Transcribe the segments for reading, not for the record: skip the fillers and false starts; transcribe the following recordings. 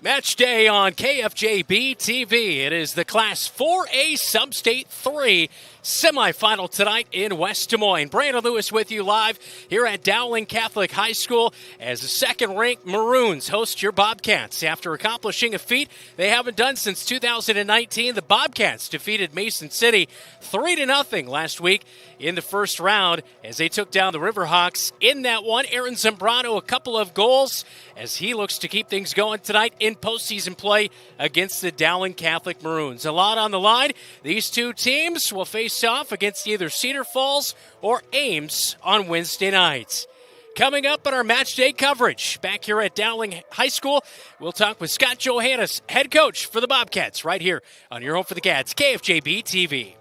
Matchday on KFJB-TV. It is the Class 4A Substate 3 semifinal tonight in West Des Moines. Brandon Lewis with you live here at Dowling Catholic High School as the second-ranked Maroons host your Bobcats. After accomplishing a feat they haven't done since 2019, the Bobcats defeated Mason City 3-0 last week in the first round as they took down the Riverhawks. In that one, Aaron Zambrano a couple of goals as he looks to keep things going tonight in postseason play against the Dowling Catholic Maroons. A lot on the line. These two teams will face off against either Cedar Falls or Ames on Wednesday nights. Coming up in our match day coverage, back here at Dowling High School, we'll talk with Scott Johannes, head coach for the Bobcats, right here on your home for the Cats, KFJB-TV.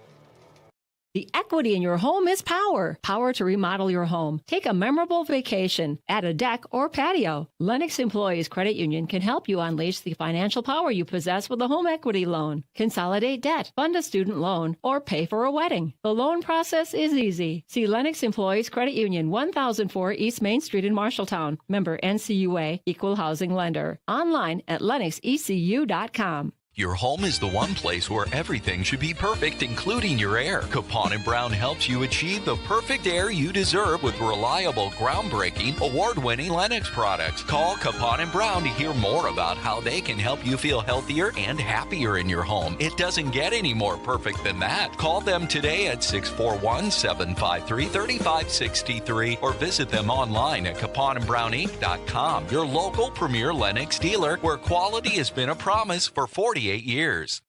The equity in your home is power. Power to remodel your home. Take a memorable vacation. Add a deck or patio. Lennox Employees Credit Union can help you unleash the financial power you possess with a home equity loan. Consolidate debt, fund a student loan, or pay for a wedding. The loan process is easy. See Lennox Employees Credit Union, 1004 East Main Street in Marshalltown. Member NCUA, Equal Housing Lender. Online at lennoxecu.com. Your home is the one place where everything should be perfect, including your air. Capon & Brown helps you achieve the perfect air you deserve with reliable, groundbreaking, award-winning Lennox products. Call Capon & Brown to hear more about how they can help you feel healthier and happier in your home. It doesn't get any more perfect than that. Call them today at 641-753-3563 or visit them online at caponandbrowninc.com. Your local premier Lennox dealer, where quality has been a promise for 48 years.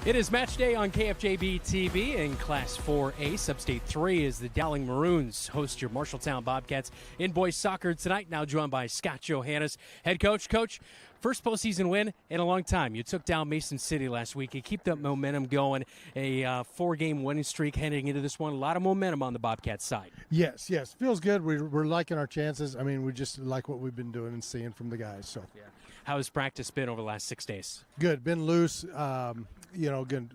It is match day on KFJB-TV in Class 4A. Substate 3 is the Dowling Maroons host your Marshalltown Bobcats in boys soccer tonight. Now joined by Scott Johannes, head coach. Coach, first postseason win in a long time. You took down Mason City last week. You keep that momentum going. A four-game winning streak heading into this one. A lot of momentum on the Bobcats side. Yes. Feels good. We're liking our chances. I mean, we just like what we've been doing and seeing from the guys. So, yeah. How has practice been over the last 6 days? Good. Been loose. Good. A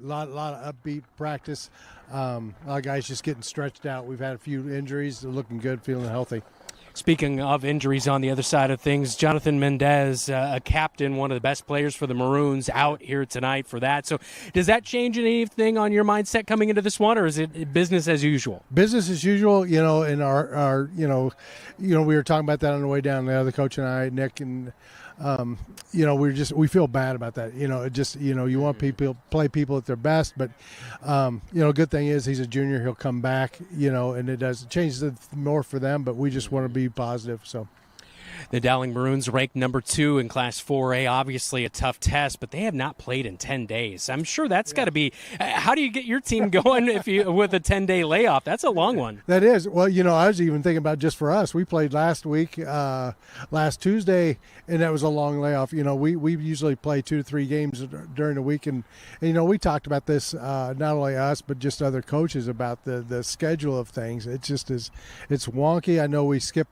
lot of upbeat practice. A lot of guys just getting stretched out. We've had a few injuries. They're looking good, feeling healthy. Speaking of injuries on the other side of things, Jonathan Mendez, a captain, one of the best players for the Maroons, out here tonight for that. So does that change anything on your mindset coming into this one, or is it business as usual? Business as usual, and our we were talking about that on the way down, the other coach and I, Nick, and we feel bad about that. You want people play people at their best, but good thing is he's a junior, he'll come back, and it changes more for them, but we just want to be positive. So the Dowling Maroons ranked number 2 in Class 4A. Obviously a tough test, but they have not played in 10 days. I'm sure that's got to be how do you get your team going with a 10-day layoff? That's a long one. That is. Well, I was even thinking about just for us. We played last week, last Tuesday, and that was a long layoff. We usually play 2 to 3 games during the week, and we talked about this, not only us, but just other coaches about the schedule of things. It just is, it's wonky. I know we skip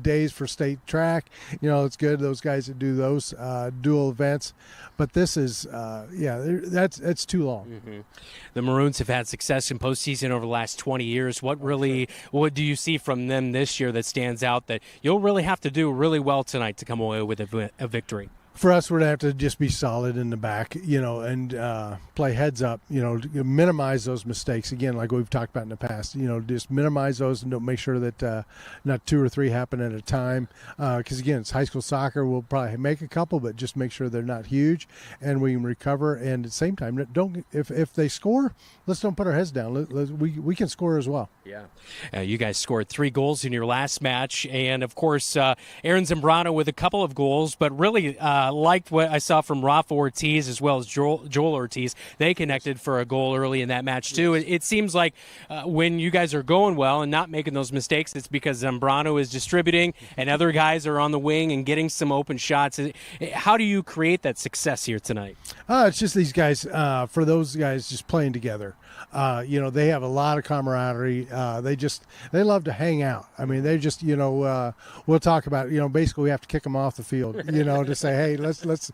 days for state track. It's good, those guys that do those dual events, but this is that's too long. Mm-hmm. The Maroons have had success in postseason over the last 20 years. What do you see from them this year that stands out that you'll really have to do really well tonight to come away with a victory? For us, we're going to have to just be solid in the back, and play heads up, minimize those mistakes. Again, like we've talked about in the past, just minimize those and make sure that not 2 or 3 happen at a time. Because, again, it's high school soccer. We'll probably make a couple, but just make sure they're not huge and we can recover. And at the same time, if they score, let's don't put our heads down. We can score as well. Yeah. You guys scored 3 goals in your last match. And, of course, Aaron Zambrano with a couple of goals, but really liked what I saw from Rafa Ortiz as well as Joel Ortiz. They connected for a goal early in that match, too. It seems like when you guys are going well and not making those mistakes, it's because Zambrano is distributing and other guys are on the wing and getting some open shots. How do you create that success here tonight? It's just these guys, for those guys, just playing together. They have a lot of camaraderie. They love to hang out. I mean, they just, we'll talk about, basically we have to kick them off the field, to say, hey, hey, let's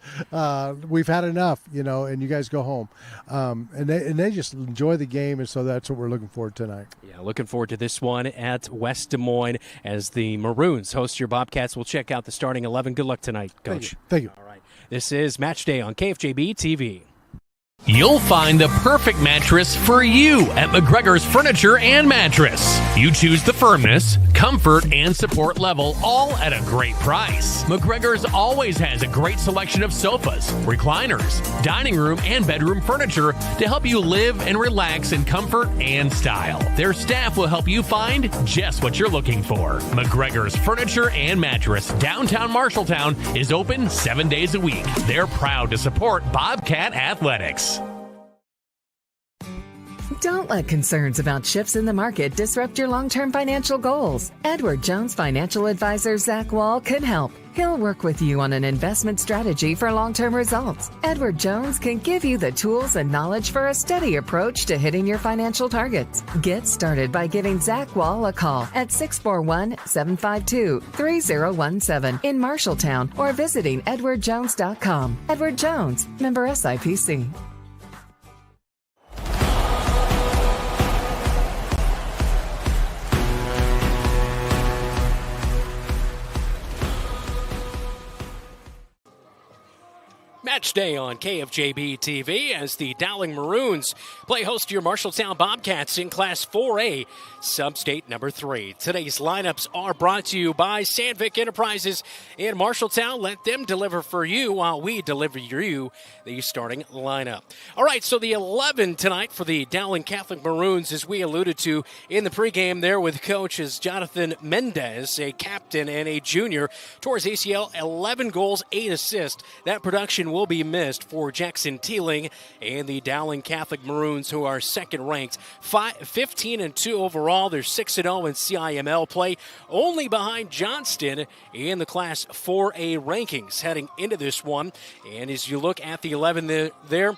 we've had enough, and you guys go home. And they just enjoy the game, and so that's what we're looking forward to tonight. Yeah, looking forward to this one at West Des Moines as the Maroons host your Bobcats. We'll check out the starting 11. Good luck tonight, Coach. Thank you. All right. This is Matchday on KFJB-TV. You'll find the perfect mattress for you at McGregor's Furniture and Mattress. You choose the firmness, comfort, and support level, all at a great price. McGregor's always has a great selection of sofas, recliners, dining room, and bedroom furniture to help you live and relax in comfort and style. Their staff will help you find just what you're looking for. McGregor's Furniture and Mattress, downtown Marshalltown, is open 7 days a week. They're proud to support Bobcat Athletics. Don't let concerns about shifts in the market disrupt your long-term financial goals. Edward Jones financial advisor Zach Wall can help. He'll work with you on an investment strategy for long-term results. Edward Jones can give you the tools and knowledge for a steady approach to hitting your financial targets. Get started by giving Zach Wall a call at 641-752-3017 in Marshalltown or visiting edwardjones.com. Edward Jones, member SIPC. Matchday on KFJB-TV as the Dowling Maroons play host to your Marshalltown Bobcats in Class 4A, Substate number 3. Today's lineups are brought to you by Sandvik Enterprises in Marshalltown. Let them deliver for you while we deliver you the starting lineup. All right, so the 11 tonight for the Dowling Catholic Maroons, as we alluded to in the pregame there with Coach, is Jonathan Mendez, a captain and a junior. Tore his ACL, 11 goals, 8 assists. That production will be missed for Jackson Teeling and the Dowling Catholic Maroons, who are second ranked, 15-2 overall. They're 6-0 in CIML play, only behind Johnston in the Class 4A rankings heading into this one. And as you look at the 11 there,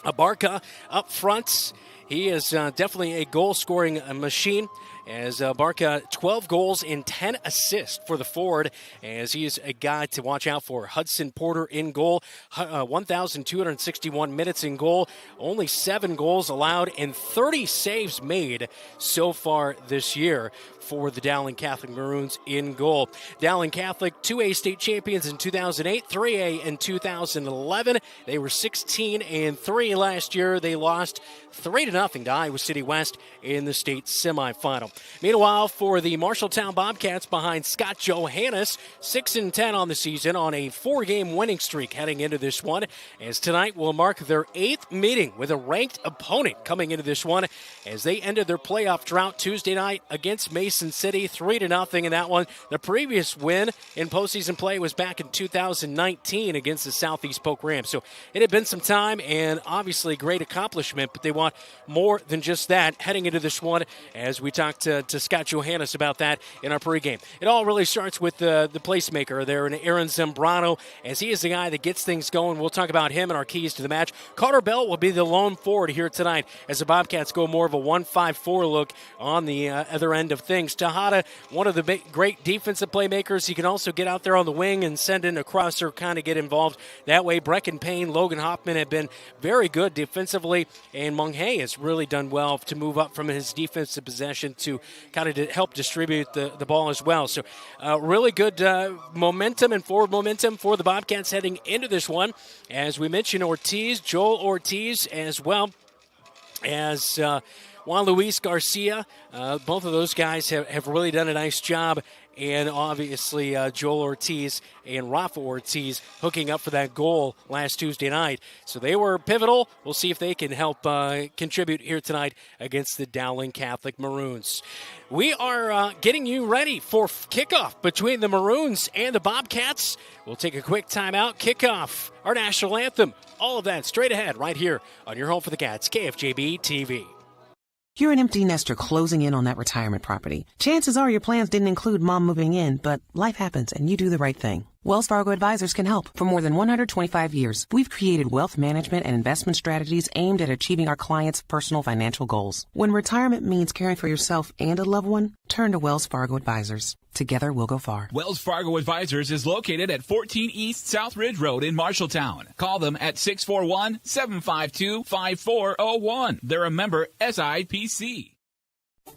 Abarca up front. He is definitely a goal-scoring machine, as Barca 12 goals and 10 assists for the forward, as he is a guy to watch out for. Hudson Porter in goal, 1,261 minutes in goal, only 7 goals allowed and 30 saves made so far this year for the Dowling Catholic Maroons in goal. Dowling Catholic, 2A state champions in 2008, 3A in 2011. They were 16-3 last year. They lost 3-0 to Iowa City West in the state semifinal. Meanwhile, for the Marshalltown Bobcats behind Scott Johannes, 6-10 on the season on a 4-game winning streak heading into this one, as tonight will mark their 8th meeting with a ranked opponent coming into this one, as they ended their playoff drought Tuesday night against Mason City, 3-0 in that one. The previous win in postseason play was back in 2019 against the Southeast Polk Rams. So it had been some time and obviously great accomplishment, but they want more than just that heading into this one, as we talked to Scott Johannes about that in our pregame. It all really starts with the placemaker there in Aaron Zambrano, as he is the guy that gets things going. We'll talk about him and our keys to the match. Carter Bell will be the lone forward here tonight, as the Bobcats go more of a 1-5-4 look on the other end of things. Tejada, one of the great defensive playmakers. He can also get out there on the wing and send in a crosser, kind of get involved that way. Brecken Payne, Logan Hoffman have been very good defensively, and Munghay has really done well to move up from his defensive possession to kind of help distribute the ball as well. So really good momentum and forward momentum for the Bobcats heading into this one. As we mentioned, Joel Ortiz, as well as Juan Luis Garcia. Both of those guys have really done a nice job. And obviously Joel Ortiz and Rafa Ortiz hooking up for that goal last Tuesday night. So they were pivotal. We'll see if they can help contribute here tonight against the Dowling Catholic Maroons. We are getting you ready for kickoff between the Maroons and the Bobcats. We'll take a quick timeout, kickoff, our national anthem, all of that straight ahead right here on your home for the Cats, KFJB-TV. You're an empty nester closing in on that retirement property. Chances are your plans didn't include mom moving in, but life happens and you do the right thing. Wells Fargo Advisors can help. For more than 125 years, we've created wealth management and investment strategies aimed at achieving our clients' personal financial goals. When retirement means caring for yourself and a loved one, turn to Wells Fargo Advisors. Together, we'll go far. Wells Fargo Advisors is located at 14 East South Ridge Road in Marshalltown. Call them at 641-752-5401. They're a member SIPC.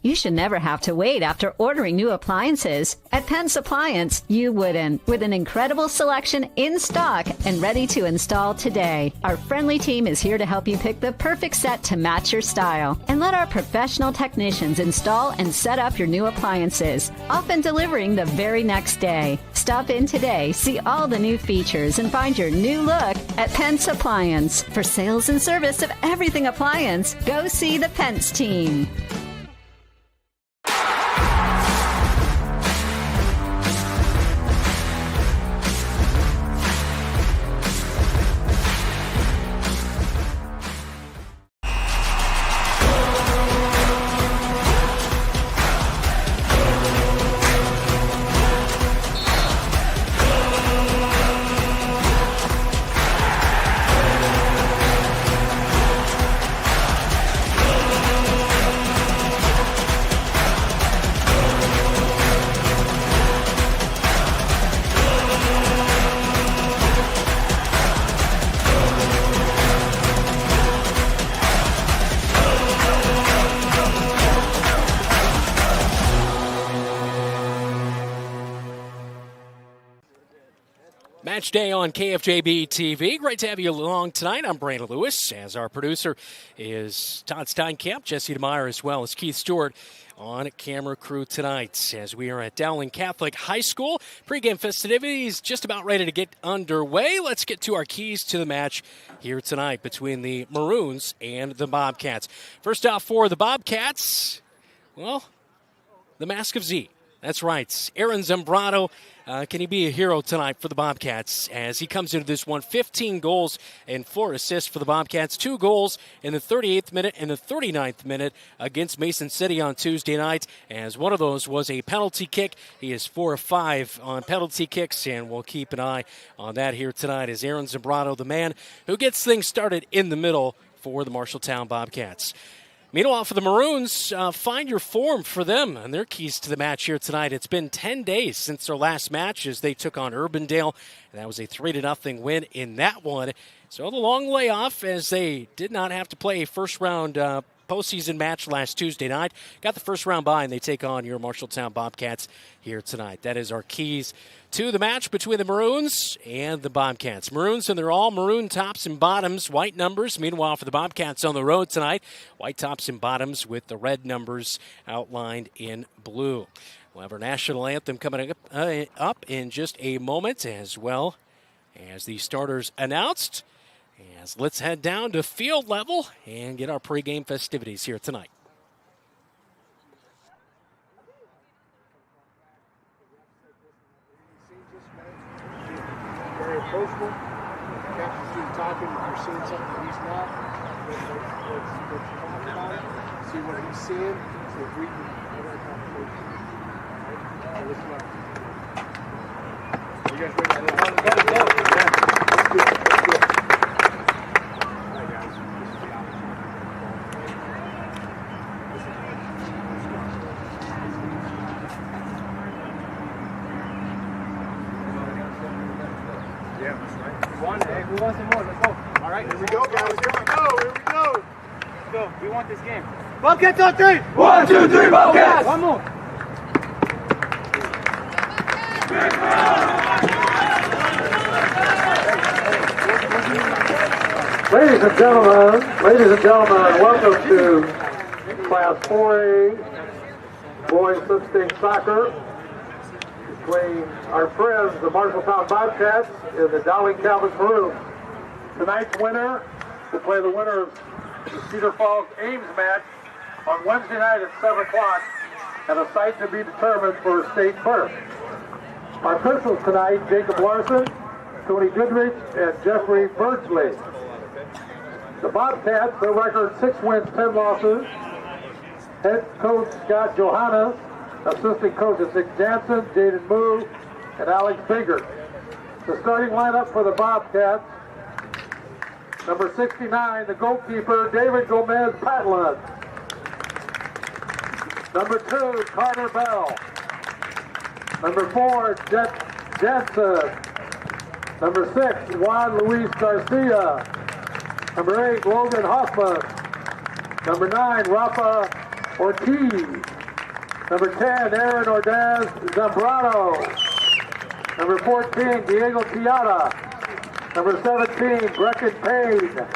You should never have to wait after ordering new appliances. At Penn's Appliance, you wouldn't. With an incredible selection in stock and ready to install today. Our friendly team is here to help you pick the perfect set to match your style. And let our professional technicians install and set up your new appliances, often delivering the very next day. Stop in today, see all the new features, and find your new look at Penn's Appliance. For sales and service of everything appliance, go see the Pence team. Matchday on KFJB-TV. Great to have you along tonight. I'm Brandon Lewis, as our producer is Todd Steinkamp, Jesse DeMeyer, as well as Keith Stewart on camera crew tonight as we are at Dowling Catholic High School. Pre-game festivities just about ready to get underway. Let's get to our keys to the match here tonight between the Maroons and the Bobcats. First off for the Bobcats, well, the Mask of Z. That's right. Aaron Zambrano, can he be a hero tonight for the Bobcats as he comes into this one? 15 goals and 4 assists for the Bobcats. 2 goals in the 38th minute and the 39th minute against Mason City on Tuesday night, as one of those was a penalty kick. He is 4 of 5 on penalty kicks, and we'll keep an eye on that here tonight as Aaron Zambrano, the man who gets things started in the middle for the Marshalltown Bobcats. Meanwhile, for the Maroons, find your form for them and their keys to the match here tonight. It's been 10 days since their last match as they took on Urbandale, and that was a 3-0 win in that one. So the long layoff as they did not have to play a first-round postseason match last Tuesday night. Got the first round bye, and they take on your Marshalltown Bobcats here tonight. That is our keys to the match between the Maroons and the Bobcats. Maroons, and they're all maroon tops and bottoms, white numbers. Meanwhile, for the Bobcats on the road tonight, white tops and bottoms with the red numbers outlined in blue. We'll have our national anthem coming up in just a moment, as well as the starters announced. As let's head down to field level and get our pregame festivities here tonight. Very approachable. Captain's team talking. If you're seeing something that he's not, let's talk about it. See what he's seeing. So if we can have our conversation. All right, let's go. You guys ready? Go. Let's do it. Who wants some more? Let's go. All right, Here we go, guys. Here we go. Let's go. We want this game. Bobcats on 3. 1, 2, 3, Bobcats. One more. Ladies and gentlemen, welcome to Class 4A Boys Substate Soccer between our friends, the Marshalltown Bobcats, and the Dowling Catholic Maroons. Tonight's winner will play the winner of the Cedar Falls Ames match on Wednesday night at 7 o'clock at a site to be determined for state birth. Our officials tonight, Jacob Larson, Tony Goodrich, and Jeffrey Birdsley. The Bobcats, their record 6 wins, 10 losses. Head coach Scott Johannes, assistant coaches Nick Jansen, Jaden Moo, and Alex Bigger. The starting lineup for the Bobcats. Number 69, the goalkeeper, David Gomez Patland. Number 2, Carter Bell. Number 4, Jensen. Number 6, Juan Luis Garcia. Number 8, Logan Hoffman. Number 9, Rafa Ortiz. Number 10, Aaron Ordaz Zambrano. Number 14, Diego Piata. Number 17, Brecken Payne.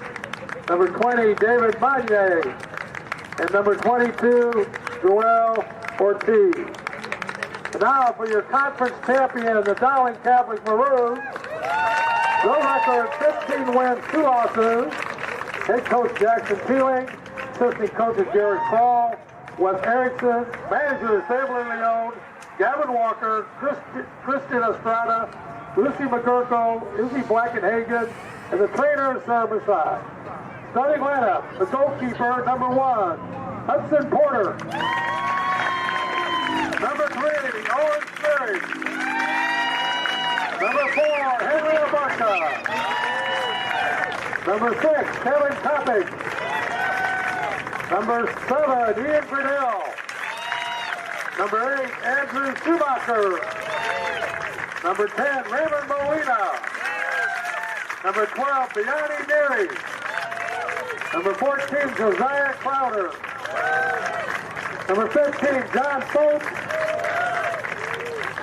Number 20, David Magne. And number 22, Joel Ortiz. And now for your conference champion, the Dowling Catholic Maroons. Their record, 15 wins, 2 losses. Head coach Jackson Teeling, assistant coaches Jared Paul, Wes Erickson, managers Stabler Leone, Gavin Walker, Christian Estrada, Lucy McGurko, Izzy Blackenhagen, and the trainer, Sarah Masai. Starting lineup, the goalkeeper, number 1, Hudson Porter. Number 3, Owen Sperry. Number 4, Henry Abarca. Number 6, Kevin Topic. Number 7, Ian Grinnell. Number 8, Andrew Schumacher. Number 10, Raymond Molina. Number 12, Biani Neary. Number 14, Josiah Crowder. Number 15, John Foltz.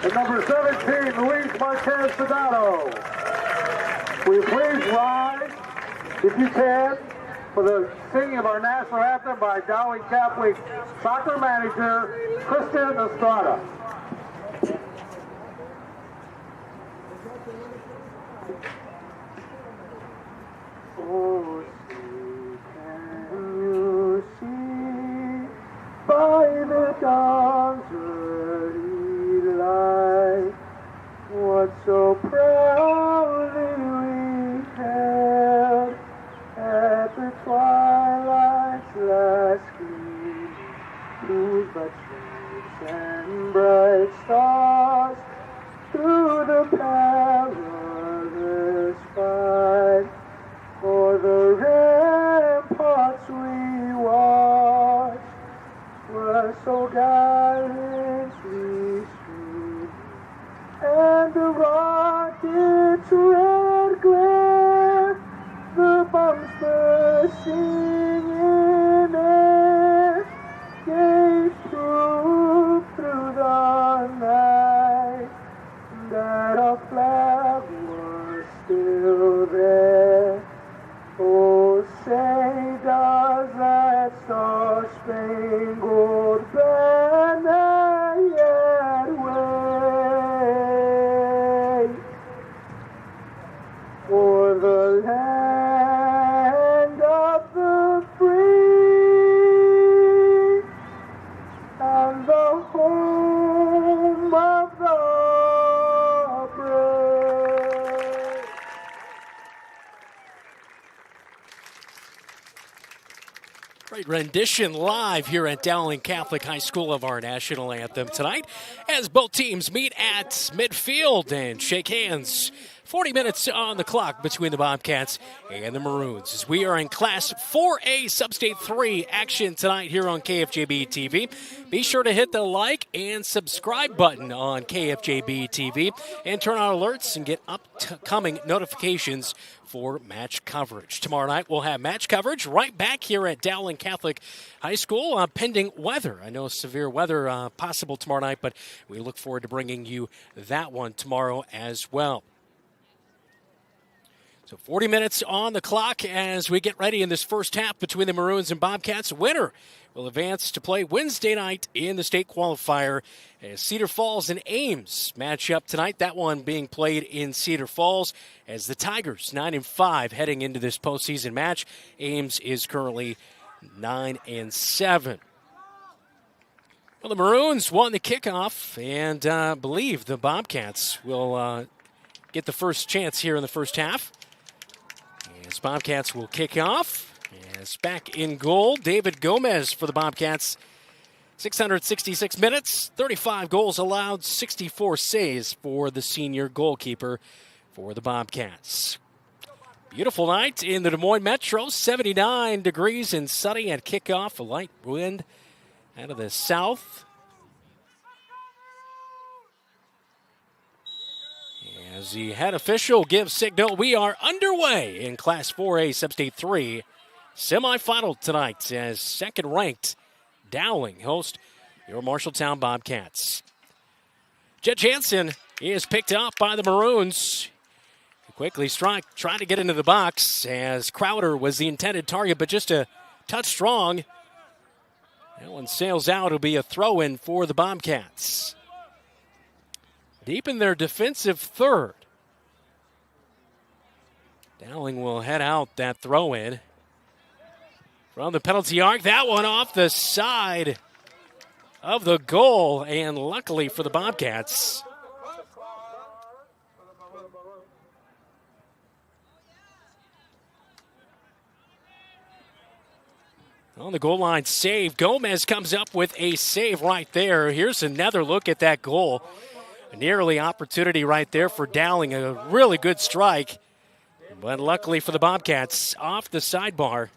And number 17, Luis Marquez Sedano. Will you please rise, if you can, for the singing of our national anthem by Dowling Catholic soccer manager, Christian Estrada. Oh, can you see by the dawn's early light what so proudly we held at the twilight's last gleam, whose but shapes and bright stars through the perilous fight, for the ramparts we watched were so gallantly streamed, and the rocket's red glare, the bombs bursting in air, gave proof through the night that our flag was still there. Oh, say does that star-spangled banner yet wave for the land of the free and the home of the brave? Great rendition live here at Dowling Catholic High School of our national anthem tonight as both teams meet at midfield and shake hands. 40 minutes on the clock between the Bobcats and the Maroons as we are in Class 4A Substate 3 action tonight here on KFJB-TV. Be sure to hit the like and subscribe button on KFJB-TV and turn on alerts and get upcoming notifications for match coverage. Tomorrow night we'll have match coverage right back here at Dowling Catholic High School pending weather. I know severe weather possible tomorrow night, but we look forward to bringing you that one tomorrow as well. So 40 minutes on the clock as we get ready in this first half between the Maroons and Bobcats. Winner will advance to play Wednesday night in the state qualifier as Cedar Falls and Ames match up tonight. That one being played in Cedar Falls as the Tigers 9-5 heading into this postseason match. Ames is currently 9-7. Well, the Maroons won the kickoff and believe the Bobcats will get the first chance here in the first half. As Bobcats will kick off. As back in goal, David Gomez for the Bobcats. 666 minutes, 35 goals allowed, 64 saves for the senior goalkeeper for the Bobcats. Beautiful night in the Des Moines Metro, 79 degrees and sunny at kickoff. A light wind out of the south. As the head official gives signal, we are underway in Class 4A Substate 3 semifinal tonight as second-ranked Dowling host your Marshalltown Bobcats. Jet Jansen is picked up by the Maroons. Quickly trying to get into the box as Crowder was the intended target, but just a touch strong. That one sails out. It'll be a throw-in for the Bobcats. Deep in their defensive third. Dowling will head out that throw-in. From the penalty arc, that one off the side of the goal, and luckily for the Bobcats, on the goal line save. Gomez comes up with a save right there. Here's another look at that goal. A nearly opportunity right there for Dowling. A really good strike. But luckily for the Bobcats, off the sidebar.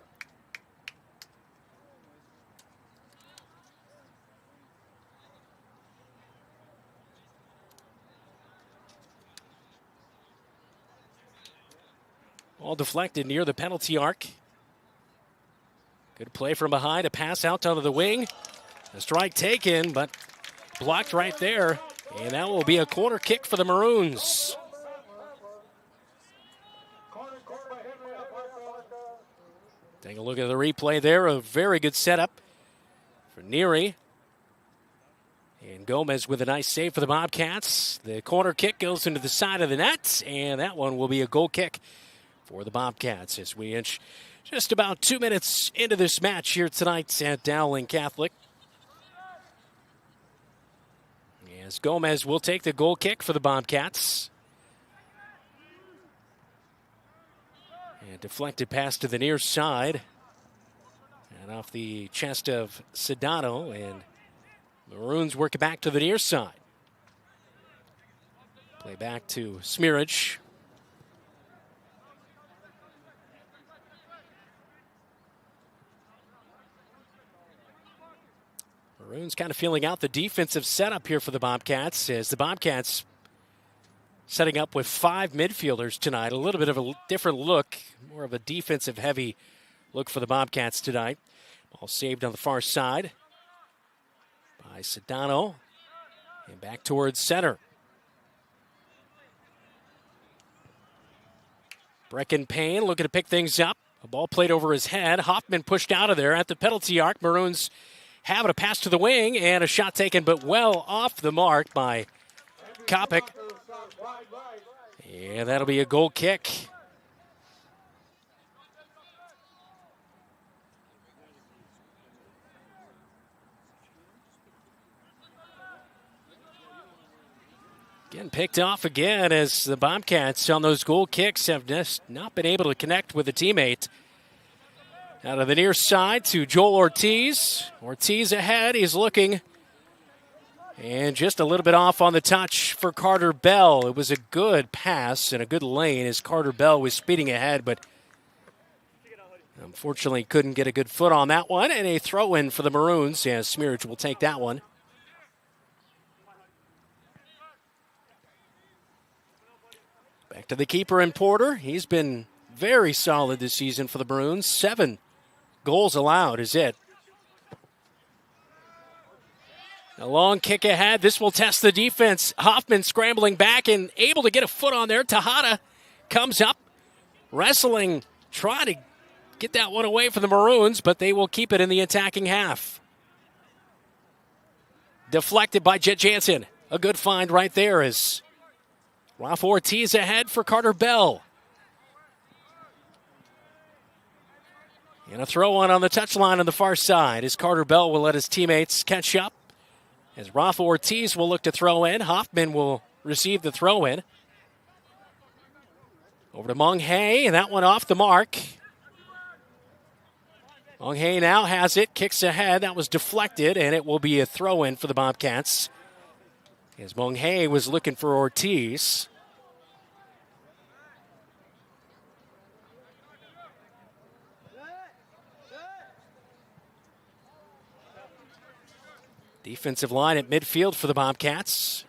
All deflected near the penalty arc. Good play from behind, a pass out onto the wing. A strike taken, but blocked right there. And that will be a corner kick for the Maroons. Take a look at the replay there. A very good setup for Neary. And Gomez with a nice save for the Bobcats. The corner kick goes into the side of the net, and that one will be a goal kick for the Bobcats as we inch just about 2 minutes into this match here tonight at Dowling Catholic. As Gomez will take the goal kick for the Bobcats. And deflected pass to the near side. And off the chest of Sedano, and Maroons work it back to the near side. Play back to Smearage. Maroons kind of feeling out the defensive setup here for the Bobcats, as the Bobcats setting up with 5 midfielders tonight. A little bit of a different look, more of a defensive-heavy look for the Bobcats tonight. Ball saved on the far side by Sedano, and back towards center. Brecken Payne looking to pick things up. A ball played over his head. Hoffman pushed out of there at the penalty arc. Maroons having a pass to the wing, and a shot taken, but well off the mark by Kopic. And that'll be a goal kick. Getting picked off again as the Bobcats on those goal kicks have just not been able to connect with a teammate. Out of the near side to Joel Ortiz. Ortiz ahead. He's looking. And just a little bit off on the touch for Carter Bell. It was a good pass and a good lane as Carter Bell was speeding ahead, but unfortunately couldn't get a good foot on that one. And a throw-in for the Maroons. Yeah, Smearage will take that one. Back to the keeper in Porter. He's been very solid this season for the Maroons. 7 goals allowed is it. A long kick ahead. This will test the defense. Hoffman scrambling back and able to get a foot on there. Tejada comes up, wrestling, trying to get that one away from the Maroons, but they will keep it in the attacking half. Deflected by Jet Jansen. A good find right there as Rafa Ortiz ahead for Carter Bell. And a throw on the touchline on the far side as Carter Bell will let his teammates catch up. As Rafa Ortiz will look to throw in. Hoffman will receive the throw in. Over to Mong Hae, and that one off the mark. Mong Hae now has it, kicks ahead. That was deflected, and it will be a throw in for the Bobcats. As Mong Hae was looking for Ortiz. Defensive line at midfield for the Bobcats.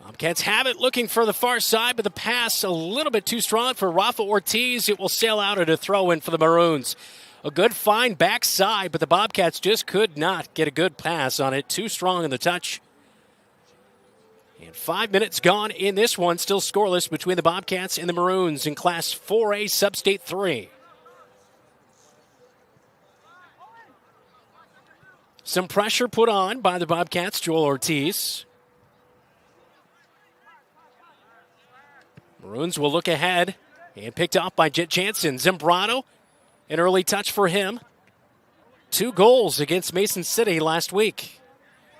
Bobcats have it, looking for the far side, but the pass a little bit too strong for Rafa Ortiz. It will sail out at a throw-in for the Maroons. A good find backside, but the Bobcats just could not get a good pass on it. Too strong in the touch. And 5 minutes gone in this one. Still scoreless between the Bobcats and the Maroons in Class 4A Substate 3. Some pressure put on by the Bobcats. Joel Ortiz. Maroons will look ahead and picked off by Jet Jansen. Zambrano, an early touch for him. 2 goals against Mason City last week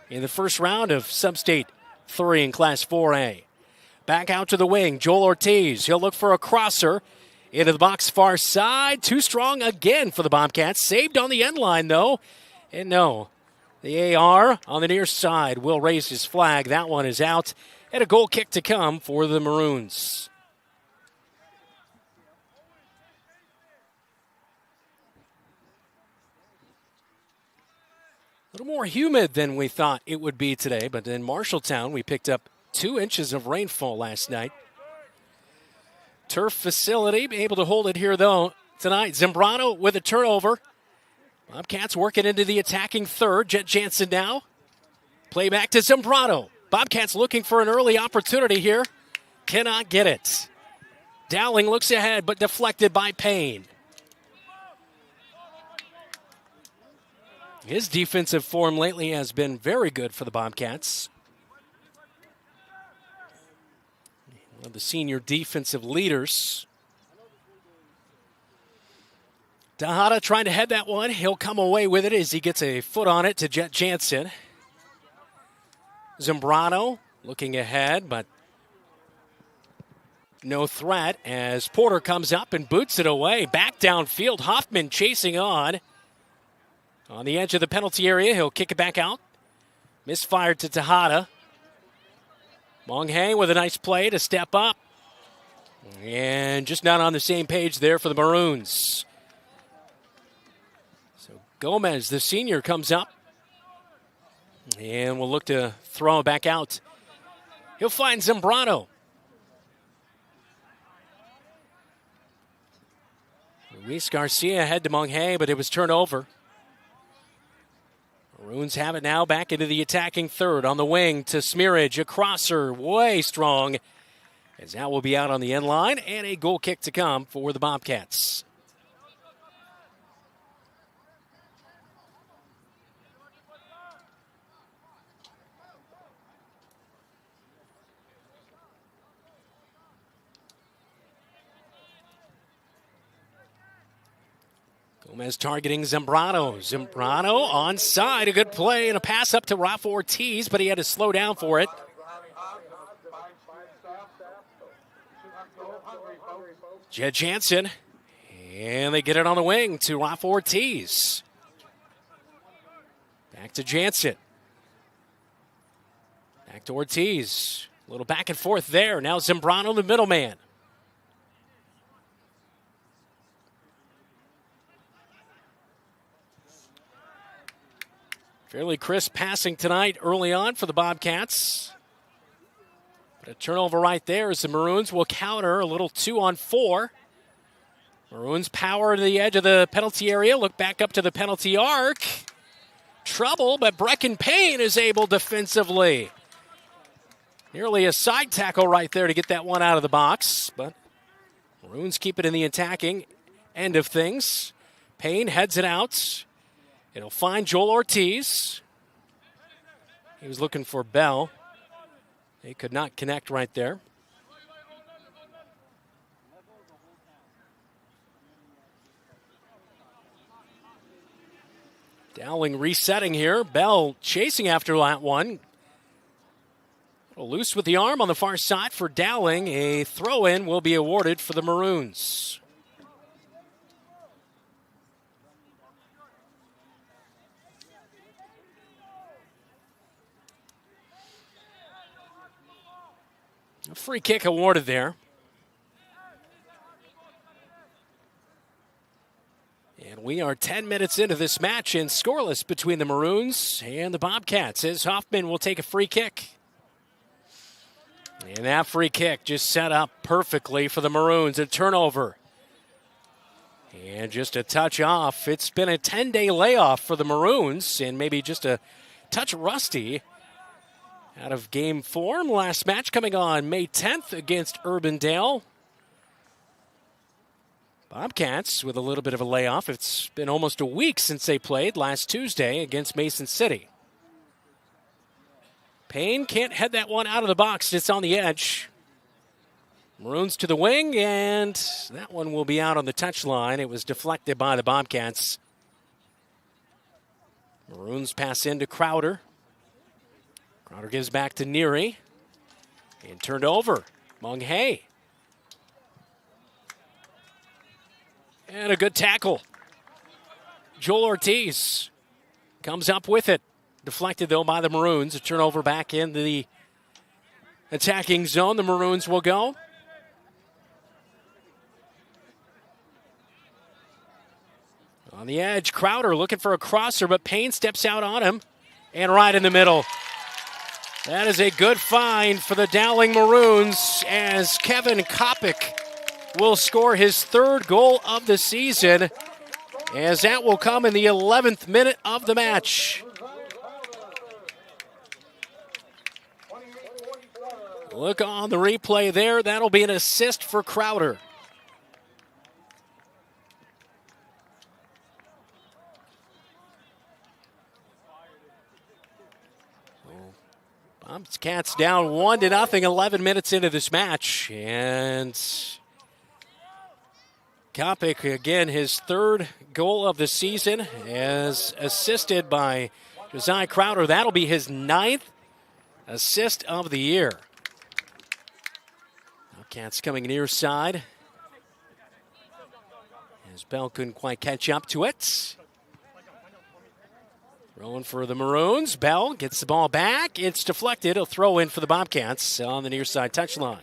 in the first round of Substate 3 in Class 4A. Back out to the wing, Joel Ortiz. He'll look for a crosser into the box far side. Too strong again for the Bobcats. Saved on the end line, though. And no, the AR on the near side will raise his flag. That one is out. And a goal kick to come for the Maroons. A little more humid than we thought it would be today, but in Marshalltown, we picked up 2 inches of rainfall last night. Turf facility, able to hold it here, though, tonight. Zambrano with a turnover. Bobcats working into the attacking third. Jet Jansen now. Play back to Zambrano. Bobcats looking for an early opportunity here. Cannot get it. Dowling looks ahead, but deflected by Payne. His defensive form lately has been very good for the Bobcats. One of the senior defensive leaders. Tejada trying to head that one. He'll come away with it as he gets a foot on it to Jet Jansen. Zambrano looking ahead, but no threat as Porter comes up and boots it away. Back downfield, Hoffman chasing on. On the edge of the penalty area, he'll kick it back out. Misfired to Tejada. Monghae with a nice play to step up. And just not on the same page there for the Maroons. So Gomez, the senior, comes up. And we'll look to throw it back out. He'll find Zambrano. Luis Garcia head to Monghae, but it was turned over. Maroons have it now back into the attacking third on the wing to Smearage. A crosser, way strong, as that will be out on the end line, and a goal kick to come for the Bobcats. Gomez targeting Zambrano. Zambrano onside. A good play and a pass up to Rafa Ortiz, but he had to slow down for it. Jed Jansen. And they get it on the wing to Rafa Ortiz. Back to Jansen. Back to Ortiz. A little back and forth there. Now Zambrano, the middleman. Fairly crisp passing tonight early on for the Bobcats. But a turnover right there as the Maroons will counter a little 2-on-4. Maroons power to the edge of the penalty area. Look back up to the penalty arc. Trouble, but Brecken Payne is able defensively. Nearly a side tackle right there to get that one out of the box. But Maroons keep it in the attacking end of things. Payne heads it out. It'll find Joel Ortiz. He was looking for Bell. They could not connect right there. Dowling resetting here. Bell chasing after that one. Loose with the arm on the far side for Dowling. A throw-in will be awarded for the Maroons. A free kick awarded there. And we are 10 minutes into this match and scoreless between the Maroons and the Bobcats as Hoffman will take a free kick. And that free kick just set up perfectly for the Maroons. A turnover. And just a touch off. It's been a 10-day layoff for the Maroons and maybe just a touch rusty out of game form. Last match coming on May 10th against Urbandale. Bobcats with a little bit of a layoff. It's been almost a week since they played last Tuesday against Mason City. Payne can't head that one out of the box. It's on the edge. Maroons to the wing, and that one will be out on the touchline. It was deflected by the Bobcats. Maroons pass into Crowder. Crowder gives back to Neary. And turned over. Munghay. And a good tackle. Joel Ortiz comes up with it. Deflected, though, by the Maroons. A turnover back into the attacking zone. The Maroons will go. On the edge, Crowder looking for a crosser, but Payne steps out on him. And right in the middle. That is a good find for the Dowling Maroons as Kevin Kopic will score his third goal of the season, as that will come in the 11th minute of the match. Look on the replay there. That'll be an assist for Crowder. Bobcats down 1-0, 11 minutes into this match. And Kopic, again, his third goal of the season, as assisted by Josiah Crowder. That'll be his 9th assist of the year. Bobcats coming near side, as Bell couldn't quite catch up to it. Throwing for the Maroons. Bell gets the ball back. It's deflected. He'll throw in for the Bobcats on the near side touchline.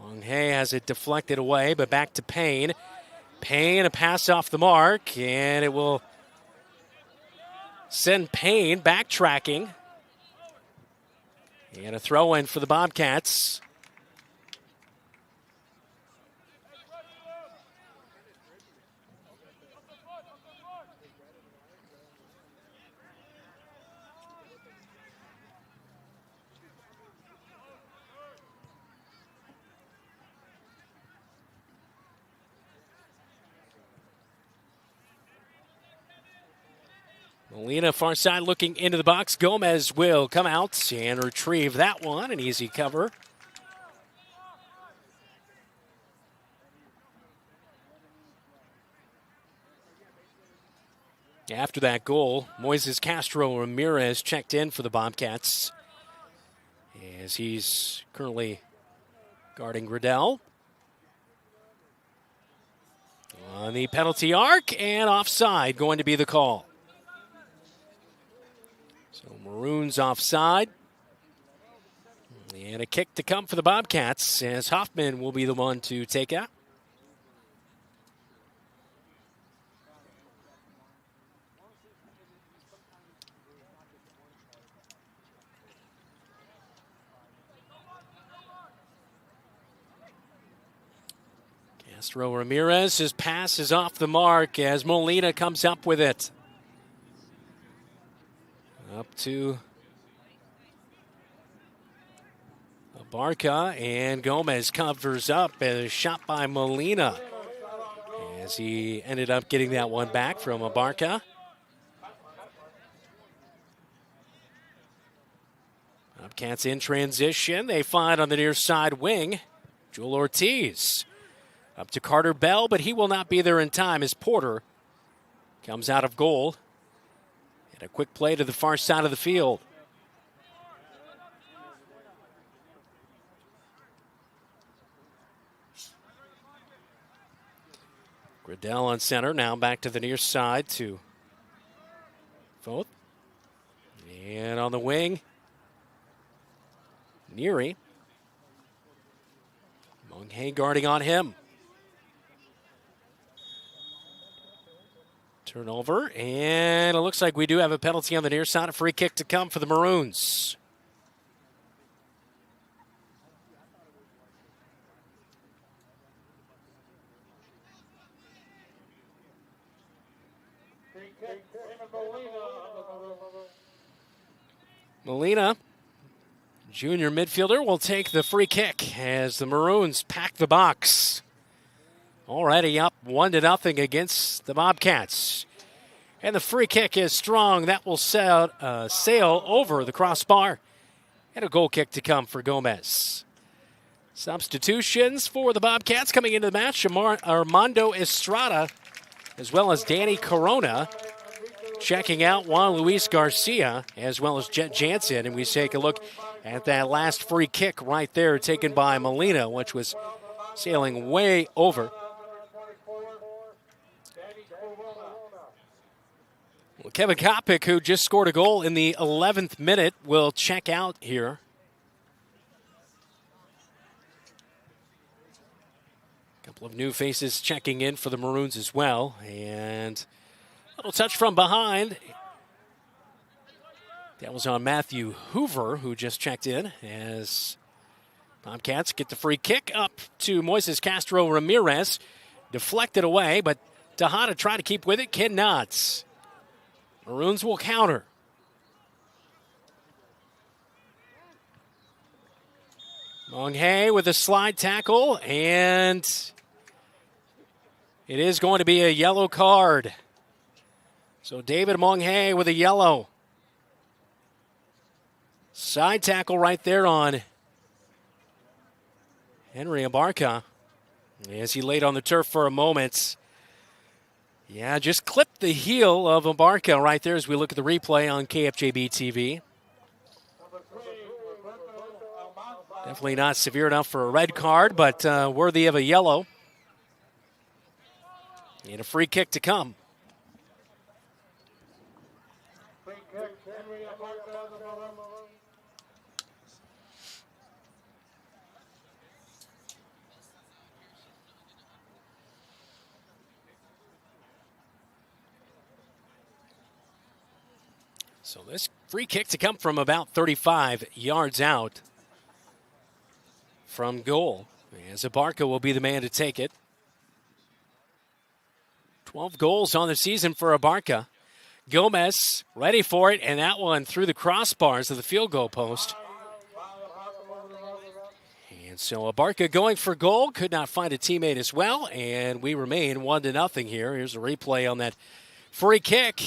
Munghay has it deflected away, but back to Payne. Payne, a pass off the mark, and it will send Payne backtracking. And a throw in for the Bobcats. Molina far side looking into the box. Gomez will come out and retrieve that one. An easy cover. After that goal, Moises Castro Ramirez checked in for the Bobcats, as he's currently guarding Riddell. On the penalty arc, and offside going to be the call. So Maroons offside. And a kick to come for the Bobcats, as Hoffman will be the one to take out. Castro Ramirez, his pass is off the mark as Molina comes up with it. Up to Abarca, and Gomez covers up, and a shot by Molina as he ended up getting that one back from Abarca. Bobcats in transition. They find on the near side wing Joel Ortiz. Up to Carter Bell, but he will not be there in time as Porter comes out of goal. And a quick play to the far side of the field. Riddell on center, now back to the near side to Voth. And on the wing, Neary. Moines guarding on him. Turnover, and it looks like we do have a penalty on the near side. A free kick to come for the Maroons. Molina, junior midfielder, will take the free kick as the Maroons pack the box. Already up 1-0 against the Bobcats. And the free kick is strong. That will sail over the crossbar. And a goal kick to come for Gomez. Substitutions for the Bobcats coming into the match. Armando Estrada, as well as Danny Corona. Checking out Juan Luis Garcia, as well as Jet Jansen. And we take a look at that last free kick right there taken by Molina, which was sailing way over. Well, Kevin Kopic, who just scored a goal in the 11th minute, will check out here. A couple of new faces checking in for the Maroons as well. And a little touch from behind. That was on Matthew Hoover, who just checked in as Bobcats get the free kick up to Moises Castro Ramirez. Deflected away, but Tejada tried to keep with it, cannot. Maroons will counter. Moines with a slide tackle, and it is going to be a yellow card. So David Moines with a yellow. Side tackle right there on Henry Abarca as he laid on the turf for a moment. Yeah, just clipped the heel of Abarca right there as we look at the replay on KFJB-TV. Definitely not severe enough for a red card, but worthy of a yellow. And a free kick to come. So this free kick to come from about 35 yards out from goal. As Abarca will be the man to take it. 12 goals on the season for Abarca. Gomez ready for it, and that one through the crossbars of the field goal post. And so Abarca going for goal, could not find a teammate as well, and we remain 1-0 here. Here's a replay on that free kick.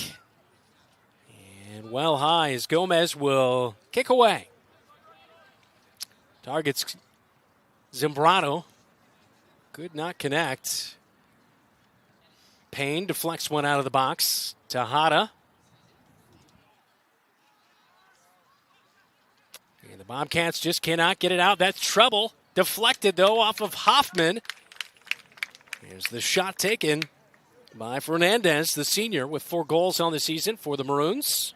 And well high as Gomez will kick away. Targets Zambrano. Could not connect. Payne deflects one out of the box. Tejada. And the Bobcats just cannot get it out. That's trouble. Deflected, though, off of Hoffman. Here's the shot taken by Fernandez, the senior, with 4 goals on the season for the Maroons.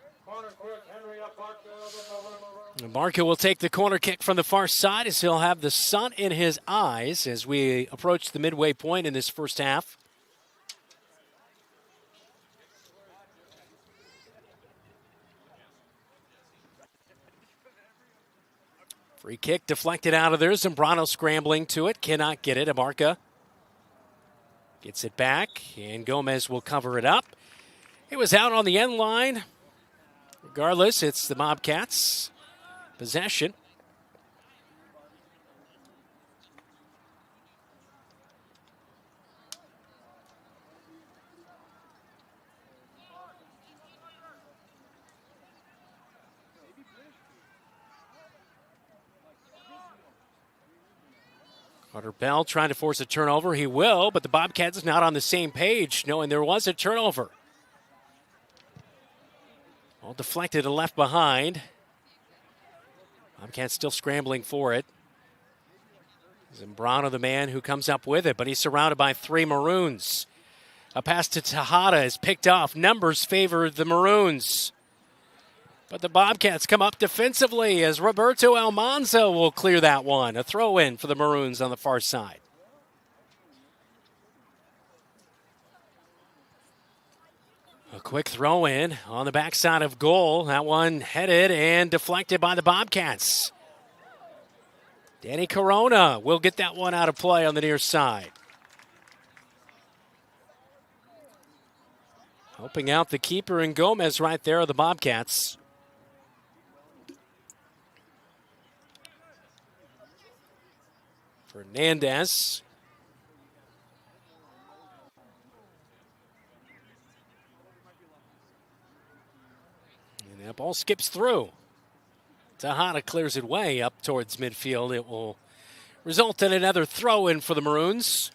Abarca will take the corner kick from the far side as he'll have the sun in his eyes as we approach the midway point in this first half. Free kick deflected out of there. Zambrano scrambling to it. Cannot get it. Abarca gets it back, and Gomez will cover it up. It was out on the end line. Regardless, it's the Bobcats' possession. Carter Bell trying to force a turnover. He will, but the Bobcats not on the same page, knowing there was a turnover. All deflected and left behind. Bobcats still scrambling for it. Zambrano, the man who comes up with it, but he's surrounded by 3 Maroons. A pass to Tejada is picked off. Numbers favor the Maroons. But the Bobcats come up defensively as Roberto Almanza will clear that one. A throw in for the Maroons on the far side. A quick throw in on the backside of goal. That one headed and deflected by the Bobcats. Danny Corona will get that one out of play on the near side. Helping out the keeper and Gomez right there are the Bobcats. Fernandez. And that ball skips through. Tejada clears it way up towards midfield. It will result in another throw-in for the Maroons.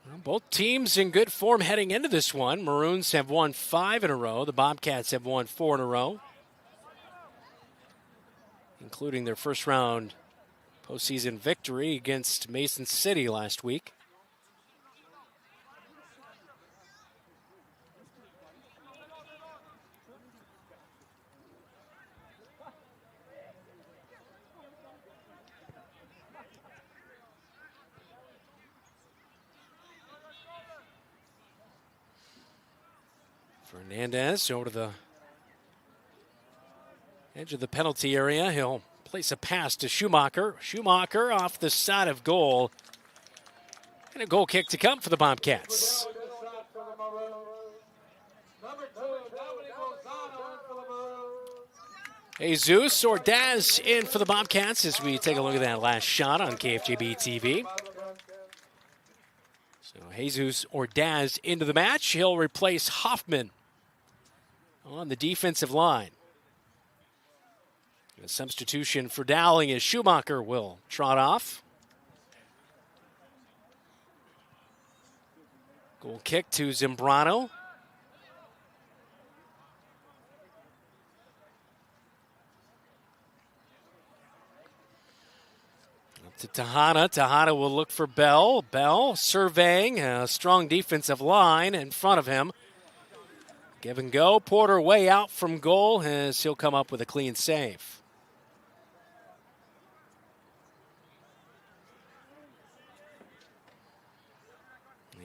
Well, both teams in good form heading into this one. Maroons have won 5 in a row. The Bobcats have won 4 in a row, including their first round postseason victory against Mason City last week. Fernandez over to the edge of the penalty area. He'll place a pass to Schumacher. Schumacher off the side of goal. And a goal kick to come for the Bobcats. Jesus Ordaz in for the Bobcats as we take a look at that last shot on KFJB-TV. So Jesus Ordaz into the match. He'll replace Hoffman on the defensive line. A substitution for Dowling as Schumacher will trot off. Goal kick to Zambrano. Up to Tejada. Tejada will look for Bell. Bell surveying a strong defensive line in front of him. Give and go. Porter way out from goal as he'll come up with a clean save.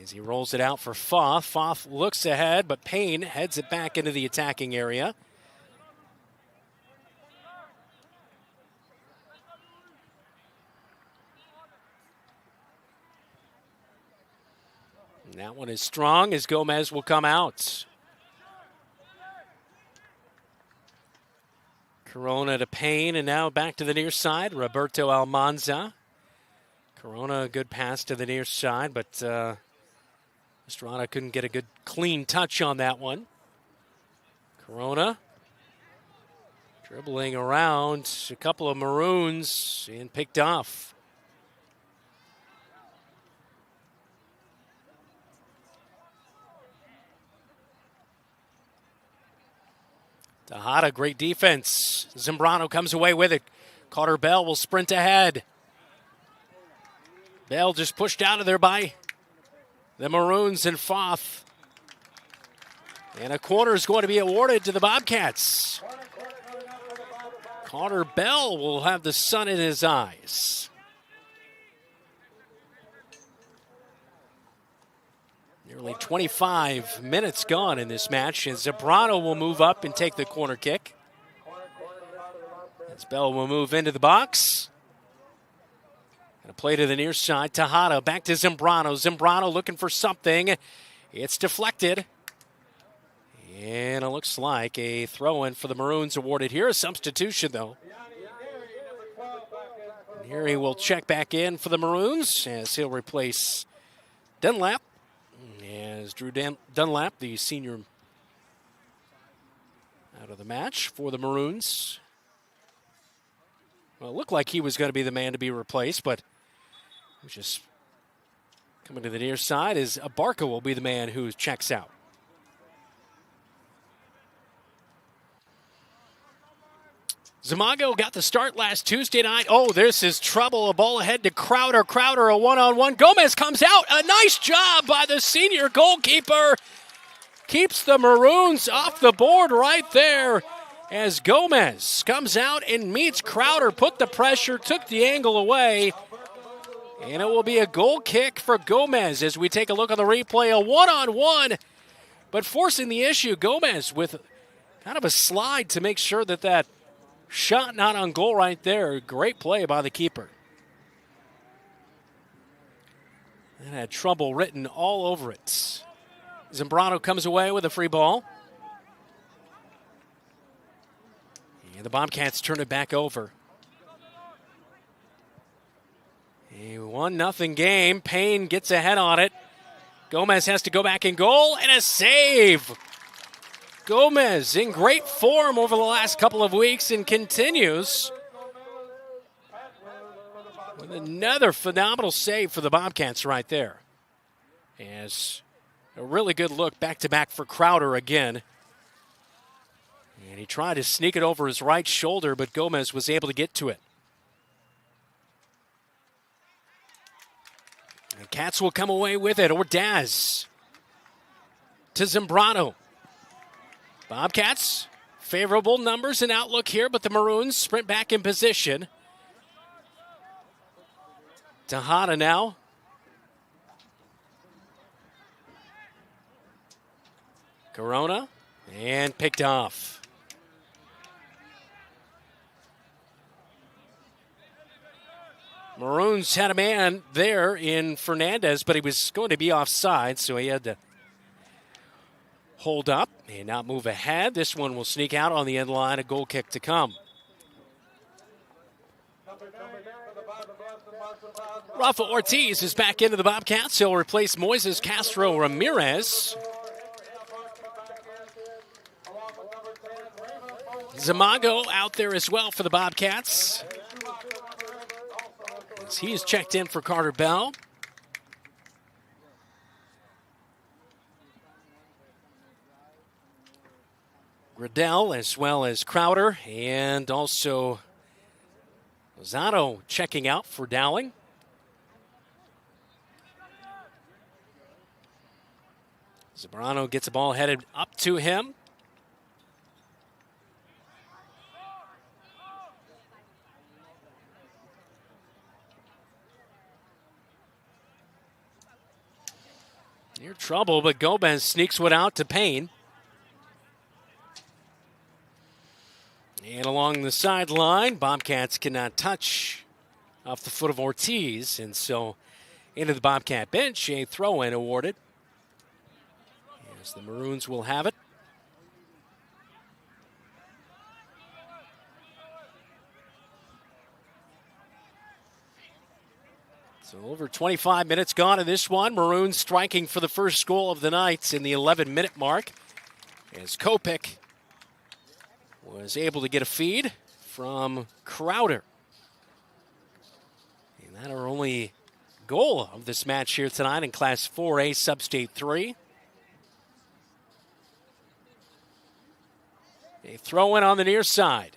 As he rolls it out for Foth. Foth looks ahead, but Payne heads it back into the attacking area. And that one is strong as Gomez will come out. Corona to Payne, and now back to the near side. Roberto Almanza. Corona, a good pass to the near side, but Estrada couldn't get a good clean touch on that one. Corona dribbling around a couple of Maroons and picked off. Tejada, great defense. Zambrano comes away with it. Carter Bell will sprint ahead. Bell just pushed out of there by the Maroons and Foth. And a corner is going to be awarded to the Bobcats. Carter Bell will have the sun in his eyes. Nearly 25 minutes gone in this match, and Zambrano will move up and take the corner kick. As Bell will move into the box. And a play to the near side. Tejada back to Zambrano. Zambrano looking for something. It's deflected. And it looks like a throw-in for the Maroons awarded here. A substitution, though. And here he will check back in for the Maroons as he'll replace Dunlap. As Drew Dunlap, the senior, out of the match for the Maroons. Well, it looked like he was going to be the man to be replaced, but he was just coming to the near side as Abarca will be the man who checks out. Zamago got the start last Tuesday night. Oh, this is trouble. A ball ahead to Crowder. Crowder, a one-on-one. Gomez comes out. A nice job by the senior goalkeeper. keeps the Maroons off the board right there as Gomez comes out and meets Crowder, put the pressure, took the angle away, and it will be a goal kick for Gomez as we take a look on the replay. A one-on-one, but forcing the issue. Gomez with kind of a slide to make sure that shot not on goal right there. Great play by the keeper. And had trouble written all over it. Zambrano comes away with a free ball. And the Bobcats turn it back over. A 1-0 game. Payne gets ahead on it. Gomez has to go back in goal, and a save. Gomez in great form over the last couple of weeks and continues with another phenomenal save for the Bobcats right there. As a really good look back-to-back for Crowder again. And he tried to sneak it over his right shoulder, but Gomez was able to get to it. The Cats will come away with it. Ordaz to Zambrano. Bobcats, favorable numbers and outlook here, but the Maroons sprint back in position. Tejada now. Corona, and picked off. Maroons had a man there in Fernandez, but he was going to be offside, so he had to hold up and not move ahead. This one will sneak out on the end line, a goal kick to come. Rafa Ortiz is back into the Bobcats. He'll replace Moises Castro Ramirez. Zamago out there as well for the Bobcats. He's checked in for Carter Bell. Gradell as well as Crowder, and also Lozano checking out for Dowling. Zambrano gets the ball headed up to him. Near trouble, but Gomez sneaks one out to Payne. And along the sideline, Bobcats cannot touch off the foot of Ortiz. And so into the Bobcat bench, a throw-in awarded. As the Maroons will have it. So over 25 minutes gone in this one. Maroons striking for the first goal of the night in the 11-minute mark. As Kopik was able to get a feed from Crowder. And that our only goal of this match here tonight in Class 4A Substate 3. A throw in on the near side.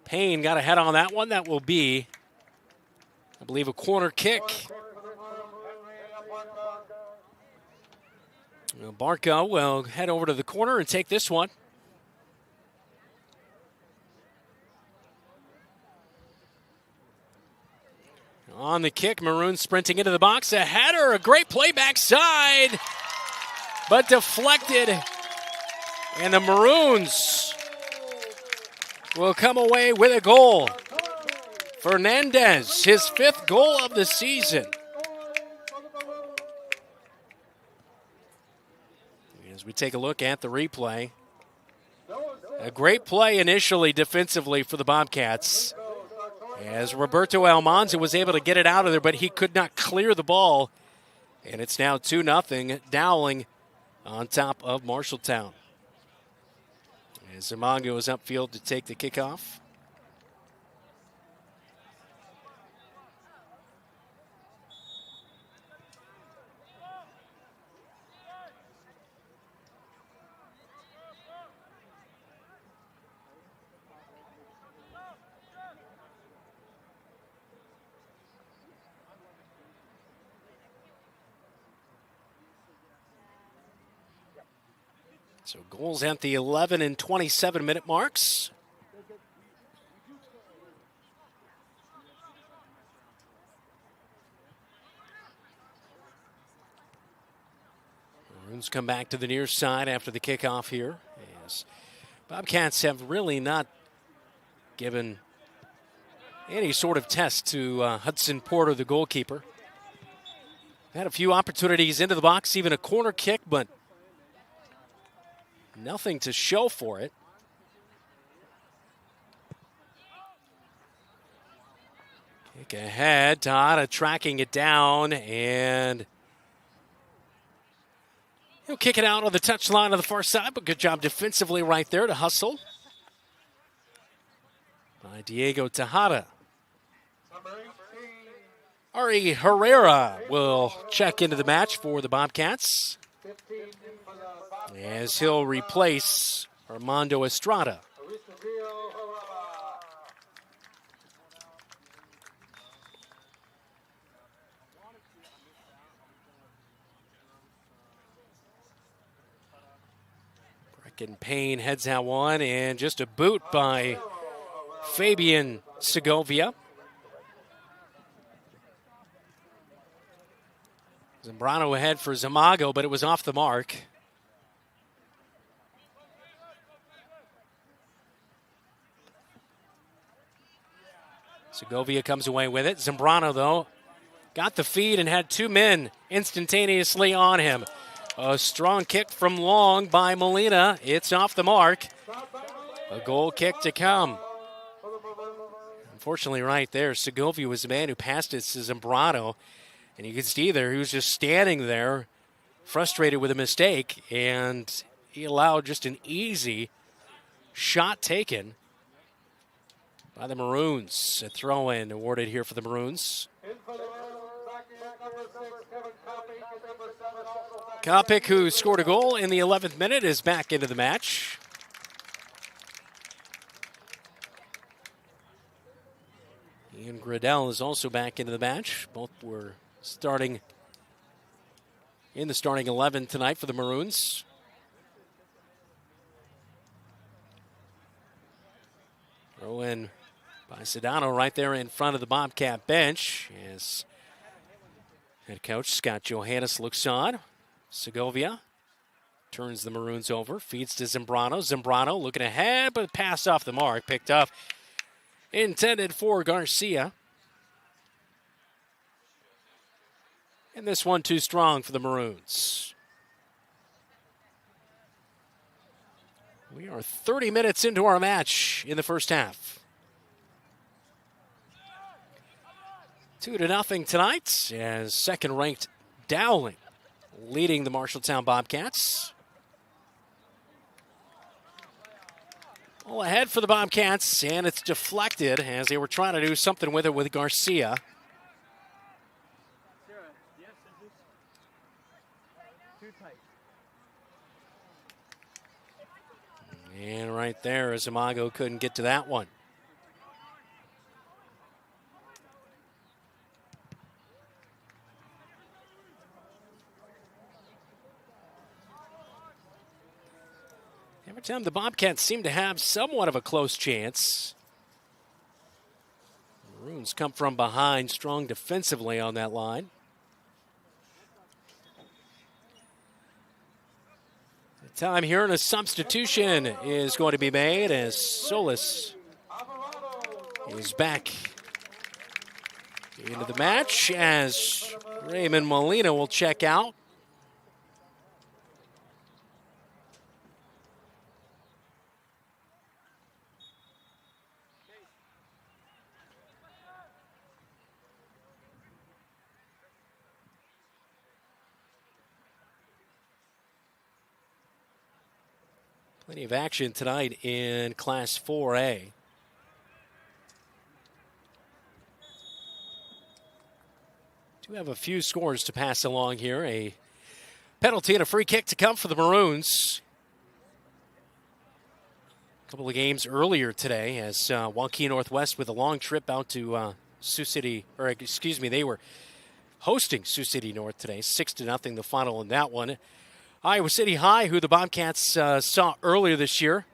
Payne got a head on that one. That will be, I believe, a corner kick. Barco will head over to the corner and take this one. On the kick, Maroons sprinting into the box. A header, a great play backside, but deflected. And the Maroons will come away with a goal. Fernandez, his 5th goal of the season. As we take a look at the replay, a great play initially defensively for the Bobcats. As Roberto Almanza was able to get it out of there, but he could not clear the ball. And it's now 2-0, Dowling on top of Marshalltown. As Zamango is upfield to take the kickoff. So goals at the 11 and 27 minute marks. Maroons come back to the near side after the kickoff here. As Bobcats have really not given any sort of test to Hudson Porter, the goalkeeper. Had a few opportunities into the box, even a corner kick, but nothing to show for it. Kick ahead, Tahada tracking it down, and he'll kick it out on the touchline on the far side, but good job defensively right there to hustle by Diego Tahada. Ari Herrera will check into the match for the Bobcats as he'll replace Armando Estrada. Brecken Payne heads out one, and just a boot by Fabian Segovia. Zambrano ahead for Zamago, but it was off the mark. Segovia comes away with it. Zambrano, though, got the feed and had two men instantaneously on him. A strong kick from long by Molina. It's off the mark. A goal kick to come. Unfortunately, right there, Segovia was the man who passed it to Zambrano. And you can see there, he was just standing there, frustrated with a mistake, and he allowed just an easy shot taken by the Maroons. A throw-in awarded here for the Maroons. Kopic, who scored a goal in the 11th minute, is back into the match. Ian Gradell is also back into the match. Both were starting in the starting 11 tonight for the Maroons. Throw in by Sedano right there in front of the Bobcat bench as head coach Scott Johannes looks on. Segovia turns the Maroons over, feeds to Zambrano. Zambrano looking ahead, but pass off the mark, picked up. Intended for Garcia. And this one too strong for the Maroons. We are 30 minutes into our match in the first half. 2-0 tonight as second-ranked Dowling leading the Marshalltown Bobcats. All ahead for the Bobcats, and it's deflected as they were trying to do something with it with Garcia. And right there, Zamago couldn't get to that one. Every time the Bobcats seem to have somewhat of a close chance. Maroons come from behind, strong defensively on that line. The time here and a substitution is going to be made as Solis is back into the match as Raymond Molina will check out. Plenty of action tonight in Class 4A. Do have a few scores to pass along here. A penalty and a free kick to come for the Maroons. A couple of games earlier today as Waukee Northwest with a long trip out to Sioux City, or excuse me, they were hosting Sioux City North today. 6-0 the final in that one. Iowa City High, who the Bobcats saw earlier this year.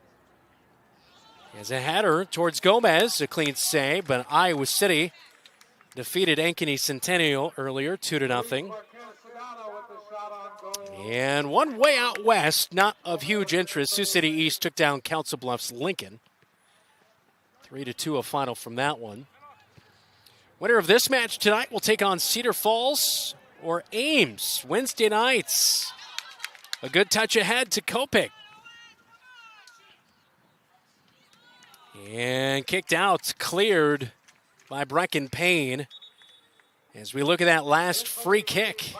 As a header towards Gomez, a clean save, but Iowa City defeated Ankeny Centennial earlier, 2-0. And one way out west, not of huge interest, Sioux City East took down Council Bluffs Lincoln. 3-2 a final from that one. Winner of this match tonight will take on Cedar Falls or Ames. Wednesday nights. A good touch ahead to Copic. And kicked out, cleared by Brecken Payne. As we look at that last free kick.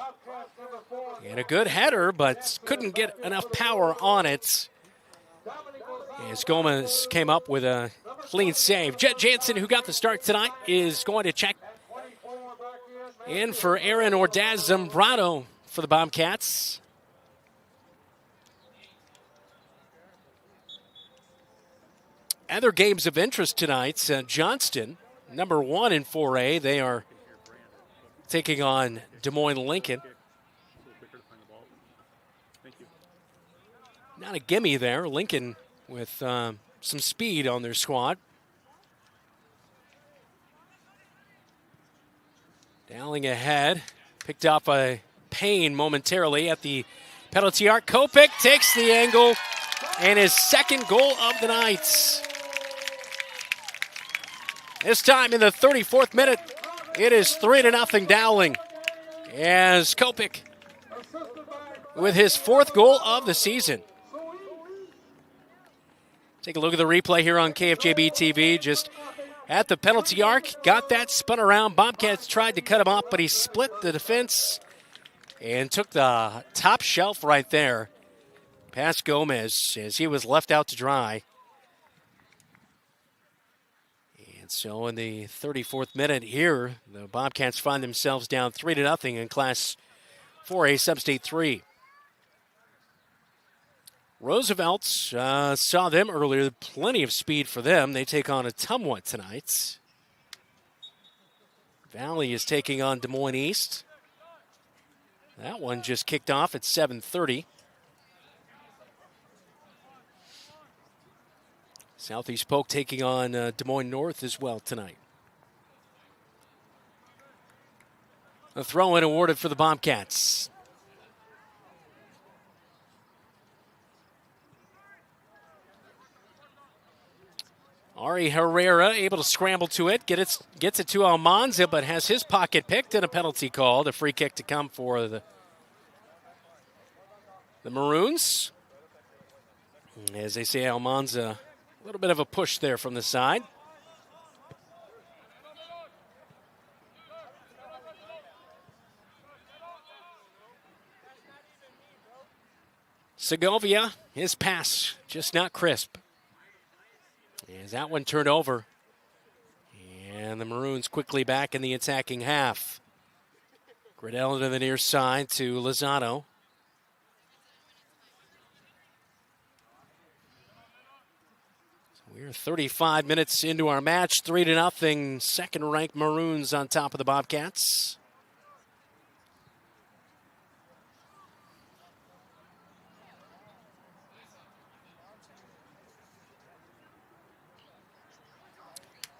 And a good header, but couldn't get enough power on it. As Gomez came up with a clean save. Jet Jansen, who got the start tonight, is going to check in for Aaron Ordaz Zambrano for the Bobcats. Other games of interest tonight, Johnston, number 1 in 4A. They are taking on Des Moines Lincoln. Not a gimme there. Lincoln with some speed on their squad. Dowling ahead. Picked off a Payne momentarily at the penalty arc. Copic takes the angle and his second goal of the night. This time in the 34th minute, it is 3-0 Dowling. As Copic with his 4th goal of the season. Take a look at the replay here on KFJB-TV. Just at the penalty arc, got that spun around. Bobcats tried to cut him off, but he split the defense and took the top shelf right there past Gomez as he was left out to dry. And so in the 34th minute here, the Bobcats find themselves down 3-0 in Class 4A Substate 3. Roosevelt saw them earlier. Plenty of speed for them. They take on Ottumwa tonight. Valley is taking on Des Moines East. That one just kicked off at 7:30. Southeast Polk taking on Des Moines North as well tonight. A throw-in awarded for the Bobcats. Ari Herrera able to scramble to it, gets it to Almanza, but has his pocket picked and a penalty called. A free kick to come for the Maroons. As they say, Almanza, a little bit of a push there from the side. Segovia, his pass just not crisp. As that one turned over. And the Maroons quickly back in the attacking half. Gradell to the near side to Lozano. So we're 35 minutes into our match. 3-0. Second-ranked Maroons on top of the Bobcats.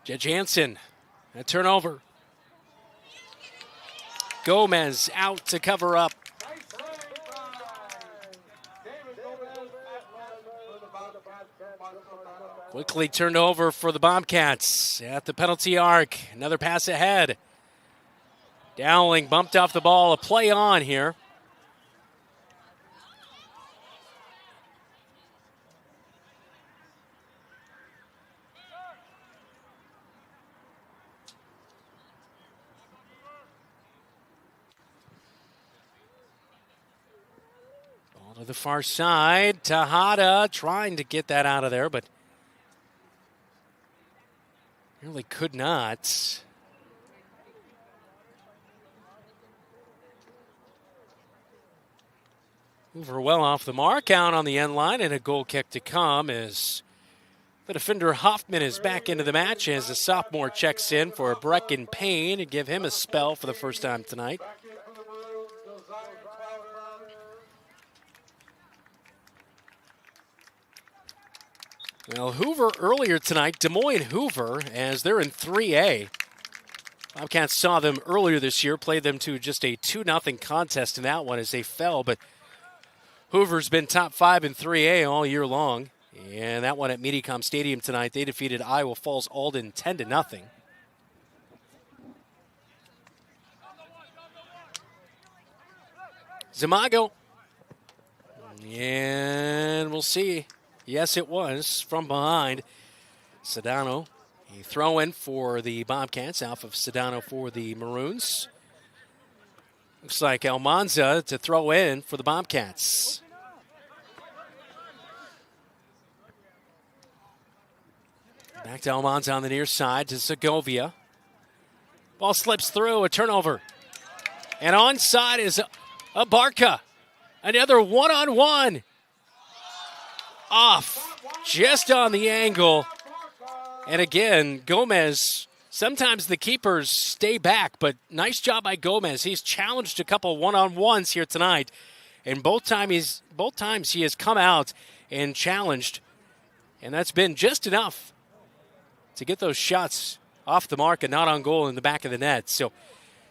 Jet Jansen, a turnover. Gomez out to cover up. Quickly turned over for the Bobcats at the penalty arc. Another pass ahead. Dowling bumped off the ball. A play on here. To the far side, Tejada trying to get that out of there, but really could not. Mover well off the mark, out on the end line, and a goal kick to come as the defender Hoffman is back into the match as the sophomore checks in for Brecken Payne and give him a spell for the first time tonight. Well, Hoover earlier tonight, Des Moines Hoover, as they're in 3A. Bobcats saw them earlier this year, played them to just a 2-0 contest in that one as they fell, but Hoover's been top 5 in 3A all year long. And that one at Medicom Stadium tonight, they defeated Iowa Falls Alden 10-0. Zamago. And we'll see. Yes, it was from behind. Sedano, a throw in for the Bobcats, off of Sedano for the Maroons. Looks like Almanza to throw in for the Bobcats. Back to Almanza on the near side to Segovia. Ball slips through, a turnover. And onside is Abarca. Another one-on-one. Off, just on the angle. And again, Gomez, sometimes the keepers stay back, but nice job by Gomez. He's challenged a couple one-on-ones here tonight. And both times he has come out and challenged. And that's been just enough to get those shots off the mark and not on goal in the back of the net. So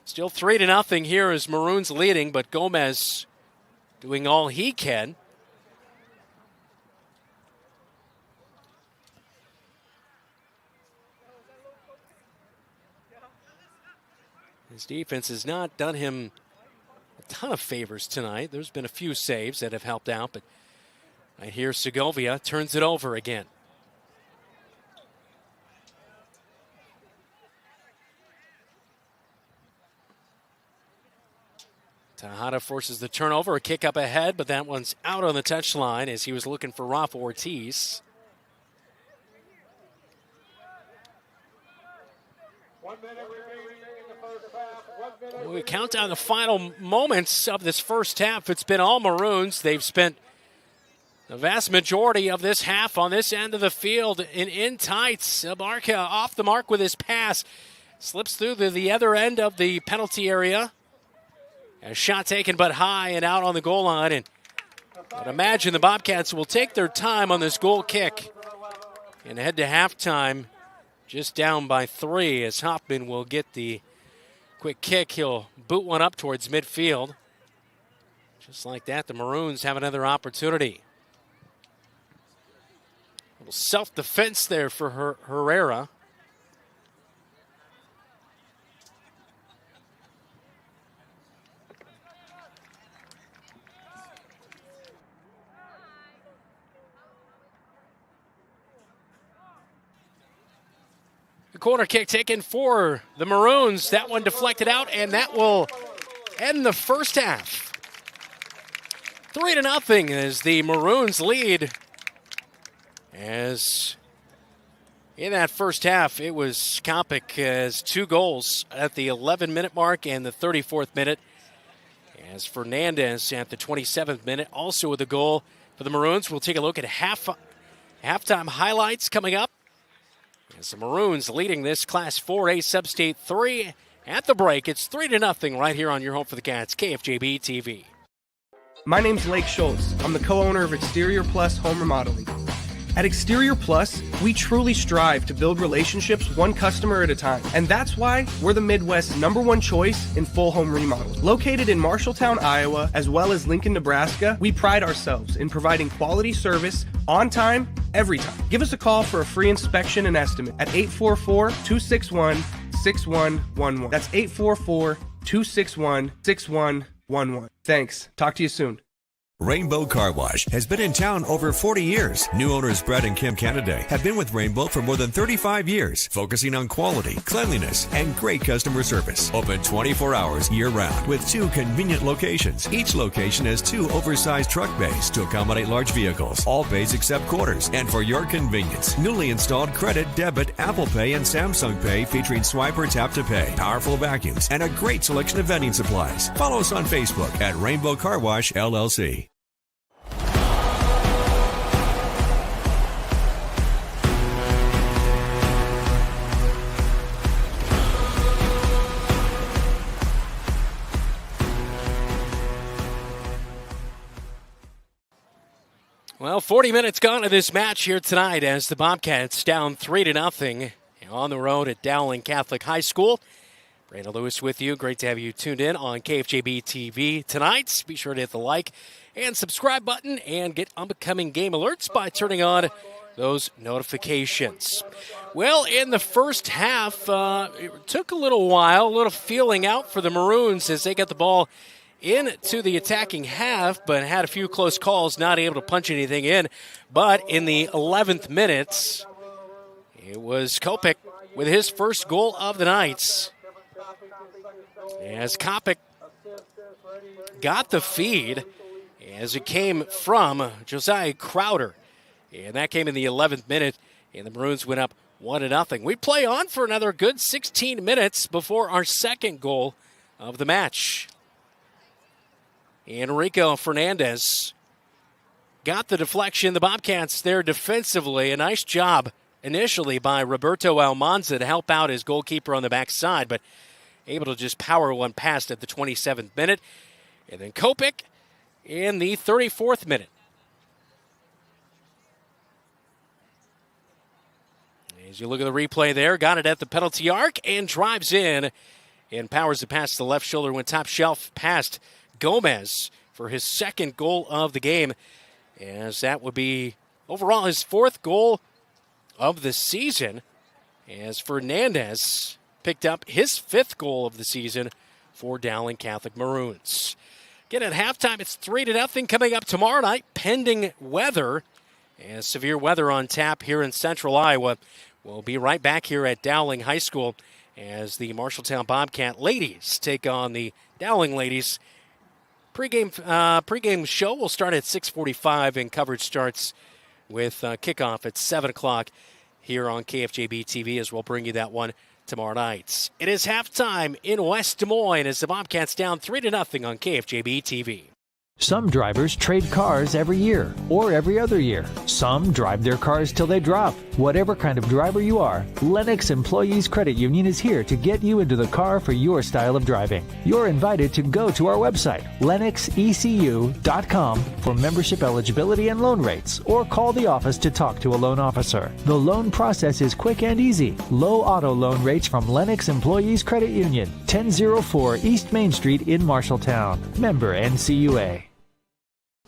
still 3-0 here as Maroons leading, but Gomez doing all he can. His defense has not done him a ton of favors tonight. There's been a few saves that have helped out, but right here Segovia turns it over again. Tejada forces the turnover, a kick up ahead, but that one's out on the touchline as he was looking for Rafa Ortiz. We count down the final moments of this first half. It's been all Maroons. They've spent the vast majority of this half on this end of the field in tights. Abarca off the mark with his pass. Slips through the other end of the penalty area. A shot taken but high and out on the goal line. And I'd imagine the Bobcats will take their time on this goal kick and head to halftime just down by 3 as Hoffman will get the quick kick. He'll boot one up towards midfield. Just like that, the Maroons have another opportunity. A little self-defense there for Herrera. Corner kick taken for the Maroons. That one deflected out, and that will end the first half. 3-0 as the Maroons lead. As in that first half, it was Kopic as 2 goals at the 11-minute mark and the 34th minute. As Fernandez at the 27th minute, also with a goal for the Maroons. We'll take a look at halftime highlights coming up. As the Maroons leading this Class 4A Substate 3 at the break. It's 3-0 right here on your home for the Cats, KFJB-TV. My name's Lake Schultz. I'm the co-owner of Exterior Plus Home Remodeling. At Exterior Plus, we truly strive to build relationships one customer at a time. And that's why we're the Midwest's #1 choice in full home remodels. Located in Marshalltown, Iowa, as well as Lincoln, Nebraska, we pride ourselves in providing quality service on time, every time. Give us a call for a free inspection and estimate at 844-261-6111. That's 844-261-6111. Thanks. Talk to you soon. Rainbow Car Wash has been in town over 40 years. New owners Brett and Kim Canada have been with Rainbow for more than 35 years, focusing on quality, cleanliness, and great customer service. Open 24 hours year-round with 2 convenient locations. Each location has 2 oversized truck bays to accommodate large vehicles. All bays except quarters. And for your convenience, newly installed credit, debit, Apple Pay, and Samsung Pay featuring swipe or tap to pay, powerful vacuums, and a great selection of vending supplies. Follow us on Facebook at Rainbow Car Wash LLC. Well, 40 minutes gone to this match here tonight as the Bobcats down 3-0 on the road at Dowling Catholic High School. Brandon Lewis with you. Great to have you tuned in on KFJB-TV tonight. Be sure to hit the like and subscribe button and get upcoming game alerts by turning on those notifications. Well, in the first half, it took a little while, a little feeling out for the Maroons as they got the ball into the attacking half, but had a few close calls, not able to punch anything in. But in the 11th minute, it was Kopik with his first goal of the night. As Kopik got the feed, as it came from Josiah Crowder. And that came in the 11th minute, and the Maroons went up 1-0. We play on for another good 16 minutes before our second goal of the match. Enrico Fernandez got the deflection. The Bobcats there defensively. A nice job initially by Roberto Almanza to help out his goalkeeper on the backside, but able to just power one past at the 27th minute. And then Kopik in the 34th minute. As you look at the replay there, got it at the penalty arc and drives in and powers it past the left shoulder, went top shelf past Gomez for his second goal of the game, as that would be overall his fourth goal of the season, as Fernandez picked up his fifth goal of the season for Dowling Catholic Maroons. Again, at halftime, it's 3-0 coming up tomorrow night, pending weather, and severe weather on tap here in central Iowa. We'll be right back here at Dowling High School as the Marshalltown Bobcat ladies take on the Dowling ladies. Pregame show will start at 6:45, and coverage starts with kickoff at 7 o'clock here on KFJB-TV, as we'll bring you that one tomorrow night. It is halftime in West Des Moines as the Bobcats down 3-0 on KFJB-TV. Some drivers trade cars every year or every other year. Some drive their cars till they drop. Whatever kind of driver you are, Lennox Employees Credit Union is here to get you into the car for your style of driving. You're invited to go to our website, lennoxecu.com, for membership eligibility and loan rates, or call the office to talk to a loan officer. The loan process is quick and easy. Low auto loan rates from Lennox Employees Credit Union, 1004 East Main Street in Marshalltown. Member NCUA.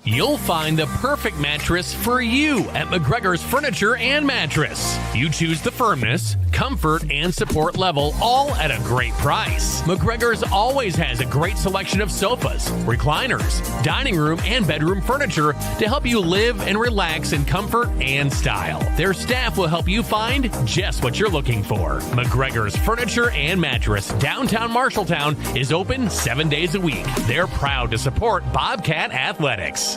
You'll find the perfect mattress for you at McGregor's Furniture and Mattress. You choose the firmness, comfort, and support level, all at a great price. McGregor's always has a great selection of sofas, recliners, dining room, and bedroom furniture to help you live and relax in comfort and style. Their staff will help you find just what you're looking for. McGregor's Furniture and Mattress, downtown Marshalltown, is open 7 days a week. They're proud to support Bobcat Athletics.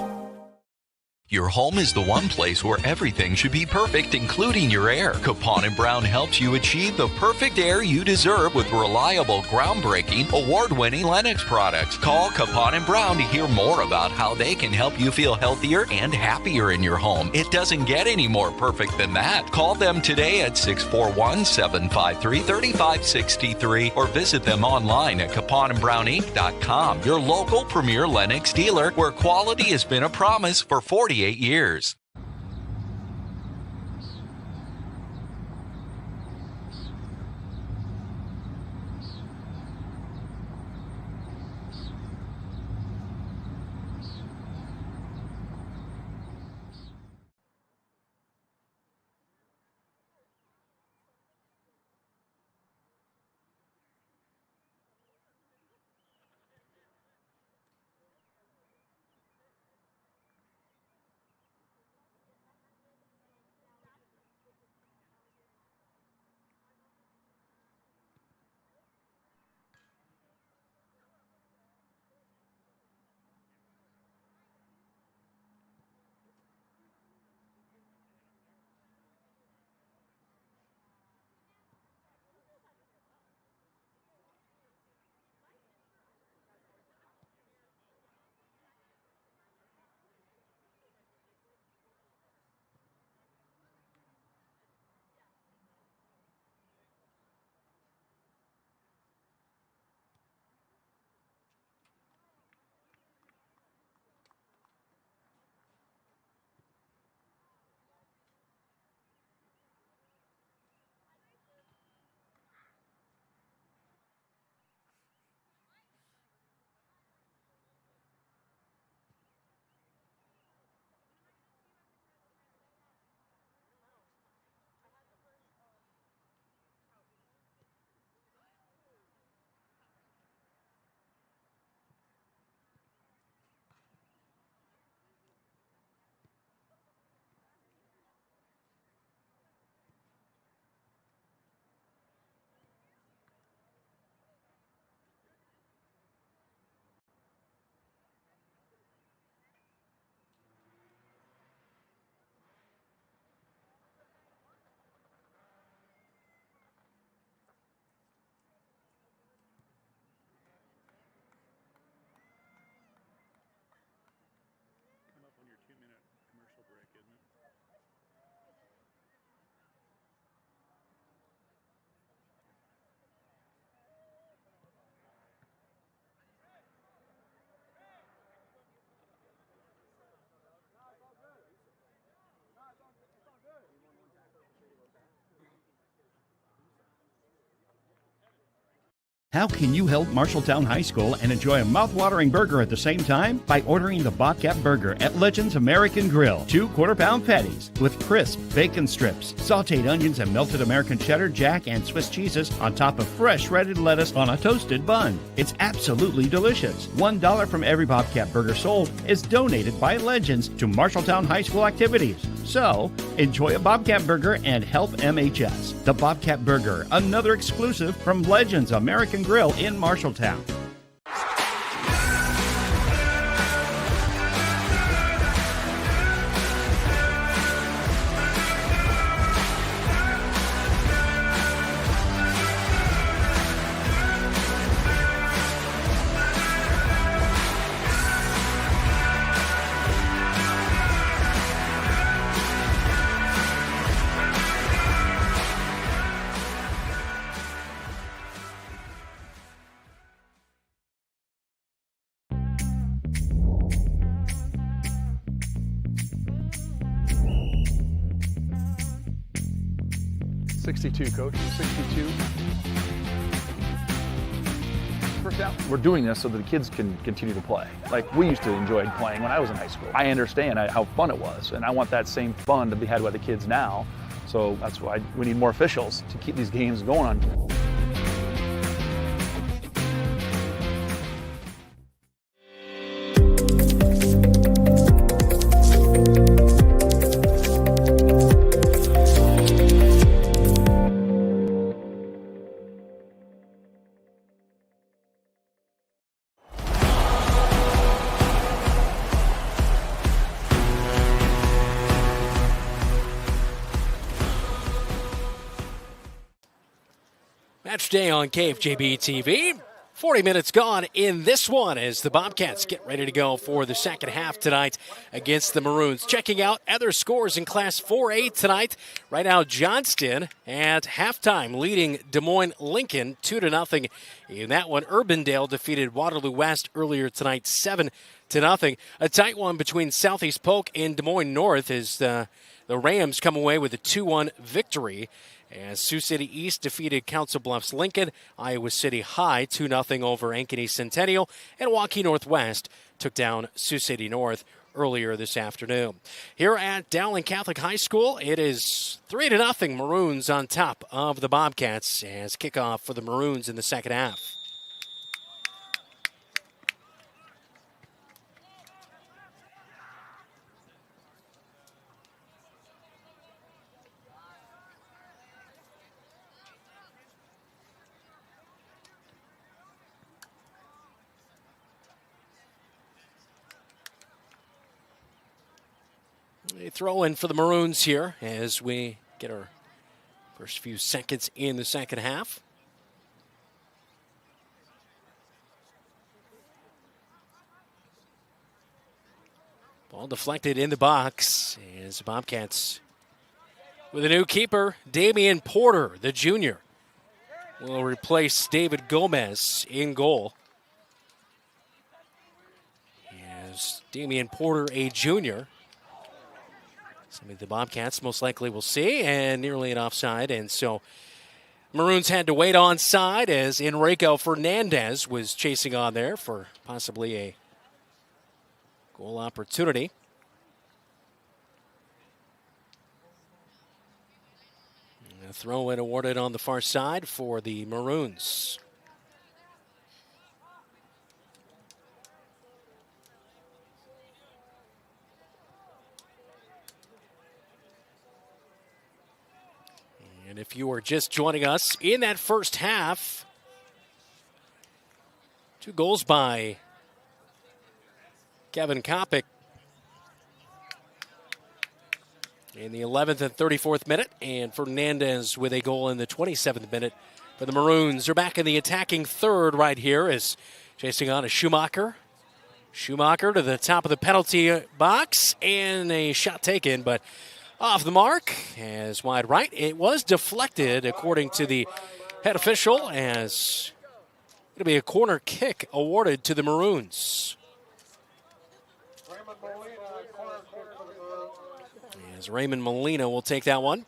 Your home is the one place where everything should be perfect, including your air. Capon & Brown helps you achieve the perfect air you deserve with reliable, groundbreaking, award-winning Lennox products. Call Capon & Brown to hear more about how they can help you feel healthier and happier in your home. It doesn't get any more perfect than that. Call them today at 641-753-3563 or visit them online at caponandbrowninc.com. Your local premier Lennox dealer, where quality has been a promise for 48 years. How can you help Marshalltown High School and enjoy a mouth-watering burger at the same time? By ordering the Bobcat Burger at Legends American Grill. 2 quarter-pound patties with crisp bacon strips, sautéed onions, and melted American cheddar, jack, and Swiss cheeses on top of fresh shredded lettuce on a toasted bun. It's absolutely delicious. $1 from every Bobcat Burger sold is donated by Legends to Marshalltown High School activities. So, enjoy a Bobcat Burger and help MHS. The Bobcat Burger, another exclusive from Legends American Grill in Marshalltown. Coach, 62. First down. We're doing this so that the kids can continue to play. Like we used to enjoy playing when I was in high school. I understand how fun it was, and I want that same fun to be had by the kids now. So that's why we need more officials to keep these games going on. Matchday on KFJB-TV. 40 minutes gone in this one as the Bobcats get ready to go for the second half tonight against the Maroons. Checking out other scores in Class 4A tonight. Right now, Johnston at halftime leading Des Moines Lincoln 2-0. In that one, Urbandale defeated Waterloo West earlier tonight 7-0. A tight one between Southeast Polk and Des Moines North as the Rams come away with a 2-1 victory. As Sioux City East defeated Council Bluffs Lincoln, Iowa City High 2-0 over Ankeny Centennial, and Waukee Northwest took down Sioux City North earlier this afternoon. Here at Dowling Catholic High School, it is 3-0 Maroons on top of the Bobcats as kickoff for the Maroons in the second half. A throw in for the Maroons here as we get our first few seconds in the second half. Ball deflected in the box as the Bobcats with a new keeper, Damian Porter, the junior, will replace David Gomez in goal. As Damian Porter, a junior, something the Bobcats most likely will see, and nearly an offside. And so Maroons had to wait onside as Enrico Fernandez was chasing on there for possibly a goal opportunity. A throw-in awarded on the far side for the Maroons. And if you are just joining us in that first half, 2 goals by Kevin Kopic in the 11th and 34th minute, and Fernandez with a goal in the 27th minute for the Maroons. They're back in the attacking third right here as chasing on a Schumacher. Schumacher to the top of the penalty box, and a shot taken, but off the mark as wide right. It was deflected according to the head official as it'll be a corner kick awarded to the Maroons. As Raymond Molina will take that one.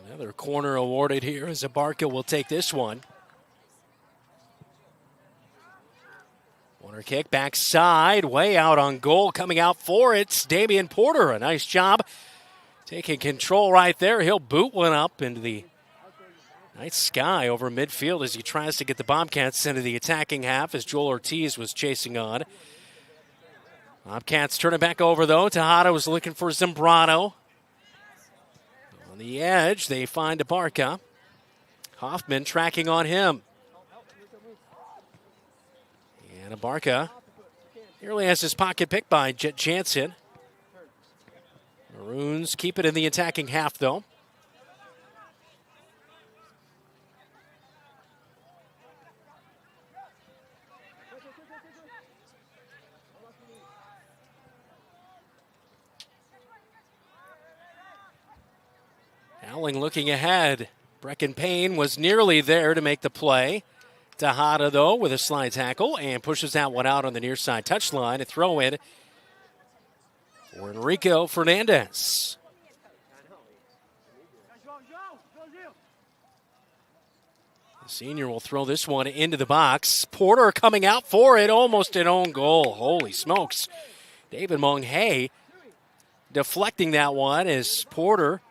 Another corner awarded here as Abarca will take this one. Corner kick backside, way out on goal. Coming out for it's Damian Porter. A nice job taking control right there. He'll boot one up into the night sky over midfield as he tries to get the Bobcats into the attacking half as Joel Ortiz was chasing on. Bobcats turn it back over though. Tejada was looking for Zambrano. On the edge, they find Abarca. Hoffman tracking on him. And Abarca nearly has his pocket picked by Jet Jansen. Maroons keep it in the attacking half though. Dowling looking ahead. Brecken Payne was nearly there to make the play. Tejada, though, with a slide tackle and pushes that one out on the near side touchline. A throw in for Enrico Fernandez. The senior will throw this one into the box. Porter coming out for it, almost an own goal. Holy smokes. David Monghay deflecting that one as Porter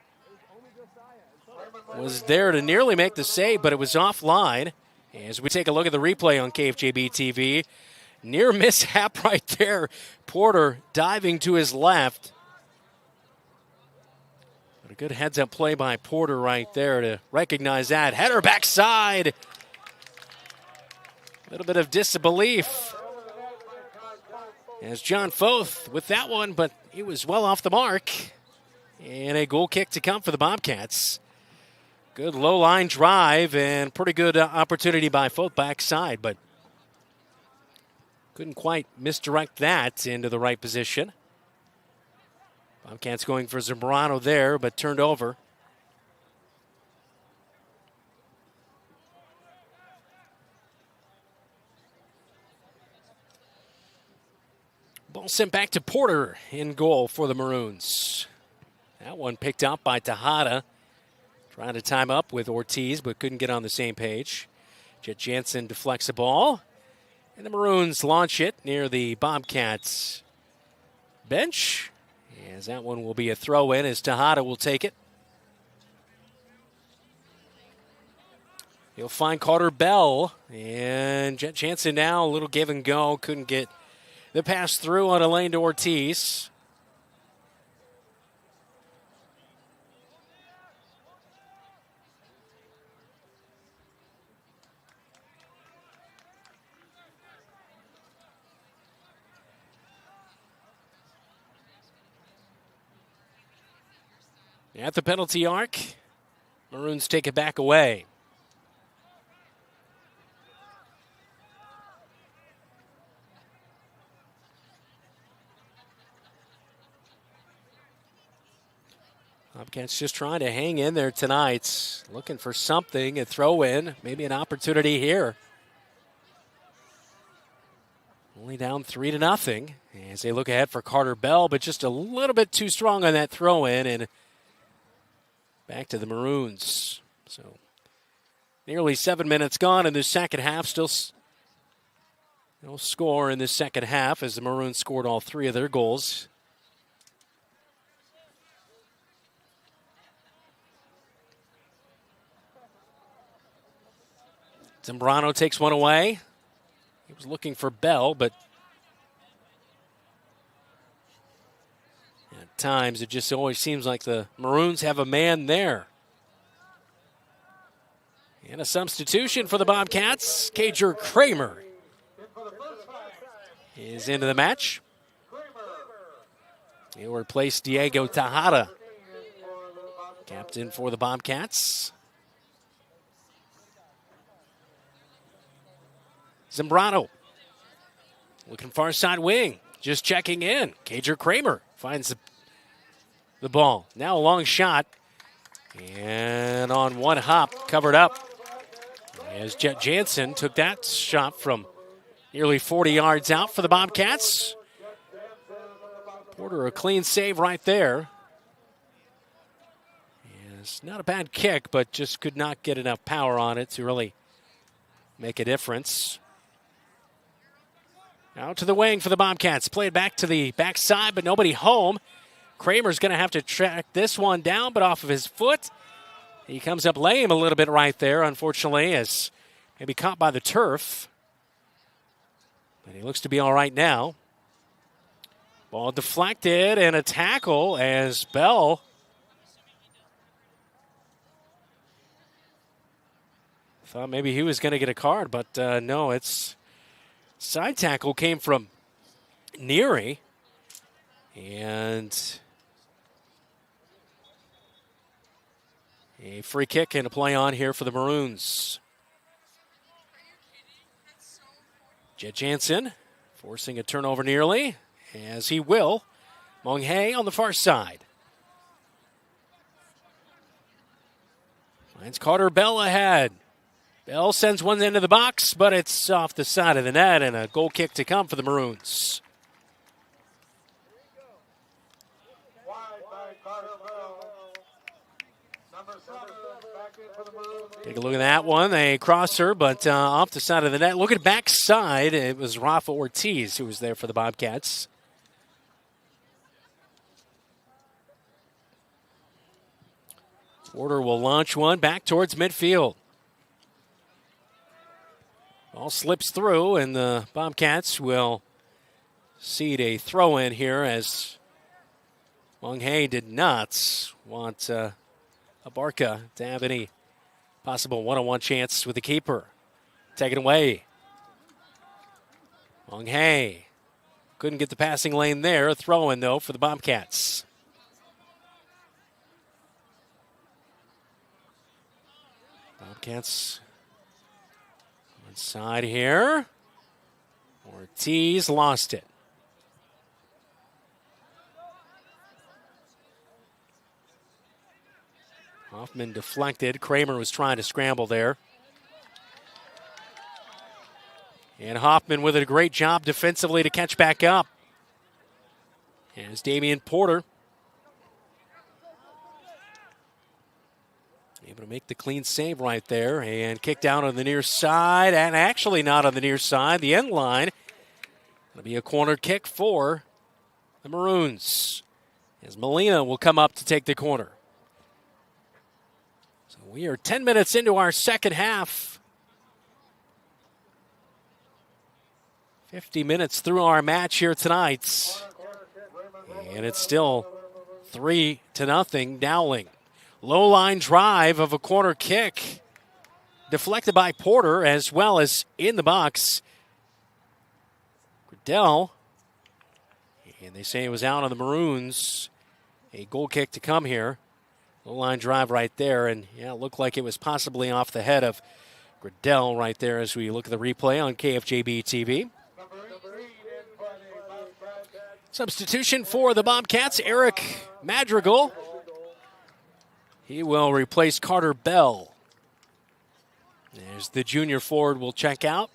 was there to nearly make the save, but it was offline. As we take a look at the replay on KFJB-TV, near mishap right there. Porter diving to his left. But a good heads-up play by Porter right there to recognize that. Header backside. A little bit of disbelief as John Foth with that one, but he was well off the mark. And a goal kick to come for the Bobcats. Good low-line drive and pretty good opportunity by Foth backside, but couldn't quite misdirect that into the right position. Bobcats going for Zambrano there, but turned over. Ball sent back to Porter in goal for the Maroons. That one picked up by Tejada. Trying to time up with Ortiz, but couldn't get on the same page. Jet Jansen deflects the ball. And the Maroons launch it near the Bobcats bench. As that one will be a throw-in as Tejada will take it. He'll find Carter Bell. And Jet Jansen now, a little give and go. Couldn't get the pass through on a lane to Ortiz. At the penalty arc, Maroons take it back away. Bobcats just trying to hang in there tonight, looking for something, a throw in, maybe an opportunity here. Only down 3-0 as they look ahead for Carter Bell, but just a little bit too strong on that throw in and back to the Maroons. So nearly 7 minutes gone in the second half. Still no score in the second half as the Maroons scored all three of their goals. Zambrano takes one away. He was looking for Bell, but at times it just always seems like the Maroons have a man there. And a substitution for the Bobcats. Cager Kramer is into the match. He'll replace Diego Tejada, captain for the Bobcats. Zambrano looking far side wing, just checking in. Cager Kramer finds the ball. Now a long shot, and on one hop, covered up. As Jet Jansen took that shot from nearly 40 yards out for the Bobcats. Porter a clean save right there. It's not a bad kick, but just could not get enough power on it to really make a difference. Out to the wing for the Bobcats. Played back to the backside, but nobody home. Kramer's going to have to track this one down, but off of his foot. He comes up lame a little bit right there, unfortunately, as maybe caught by the turf. But he looks to be all right now. Ball deflected and a tackle as Bell thought maybe he was going to get a card, but no, it's side tackle came from Neary. And a free kick and a play on here for the Maroons. Jet Jansen forcing a turnover nearly, as he will. Moines on the far side. Finds Carter Bell ahead. Bell sends one into the box, but it's off the side of the net, and a goal kick to come for the Maroons. Take a look at that one. A crosser, but off the side of the net. Look at backside. It was Rafa Ortiz who was there for the Bobcats. Porter will launch one back towards midfield. Ball slips through, and the Bobcats will seed a throw-in here, as Moines did not want Abarca to have any possible one-on-one chance with the keeper. Taken away. Moines couldn't get the passing lane there. A throw-in, though, for the Bobcats. Bobcats on side here. Ortiz lost it. Hoffman deflected. Kramer was trying to scramble there. And Hoffman with a great job defensively to catch back up. Here's Damian Porter. Able to make the clean save right there and kick down on the near side, and actually not on the near side, the end line. It'll be a corner kick for the Maroons, as Molina will come up to take the corner. So we are 10 minutes into our second half. 50 minutes through our match here tonight. And it's still 3-0 Dowling. Low line drive of a corner kick. Deflected by Porter as well as in the box. Gradell. And they say it was out on the Maroons. A goal kick to come here. Low line drive right there. And yeah, it looked like it was possibly off the head of Gradell right there as we look at the replay on KFJB-TV. Substitution for the Bobcats, Eric Madrigal. He will replace Carter Bell. There's the junior forward will check out.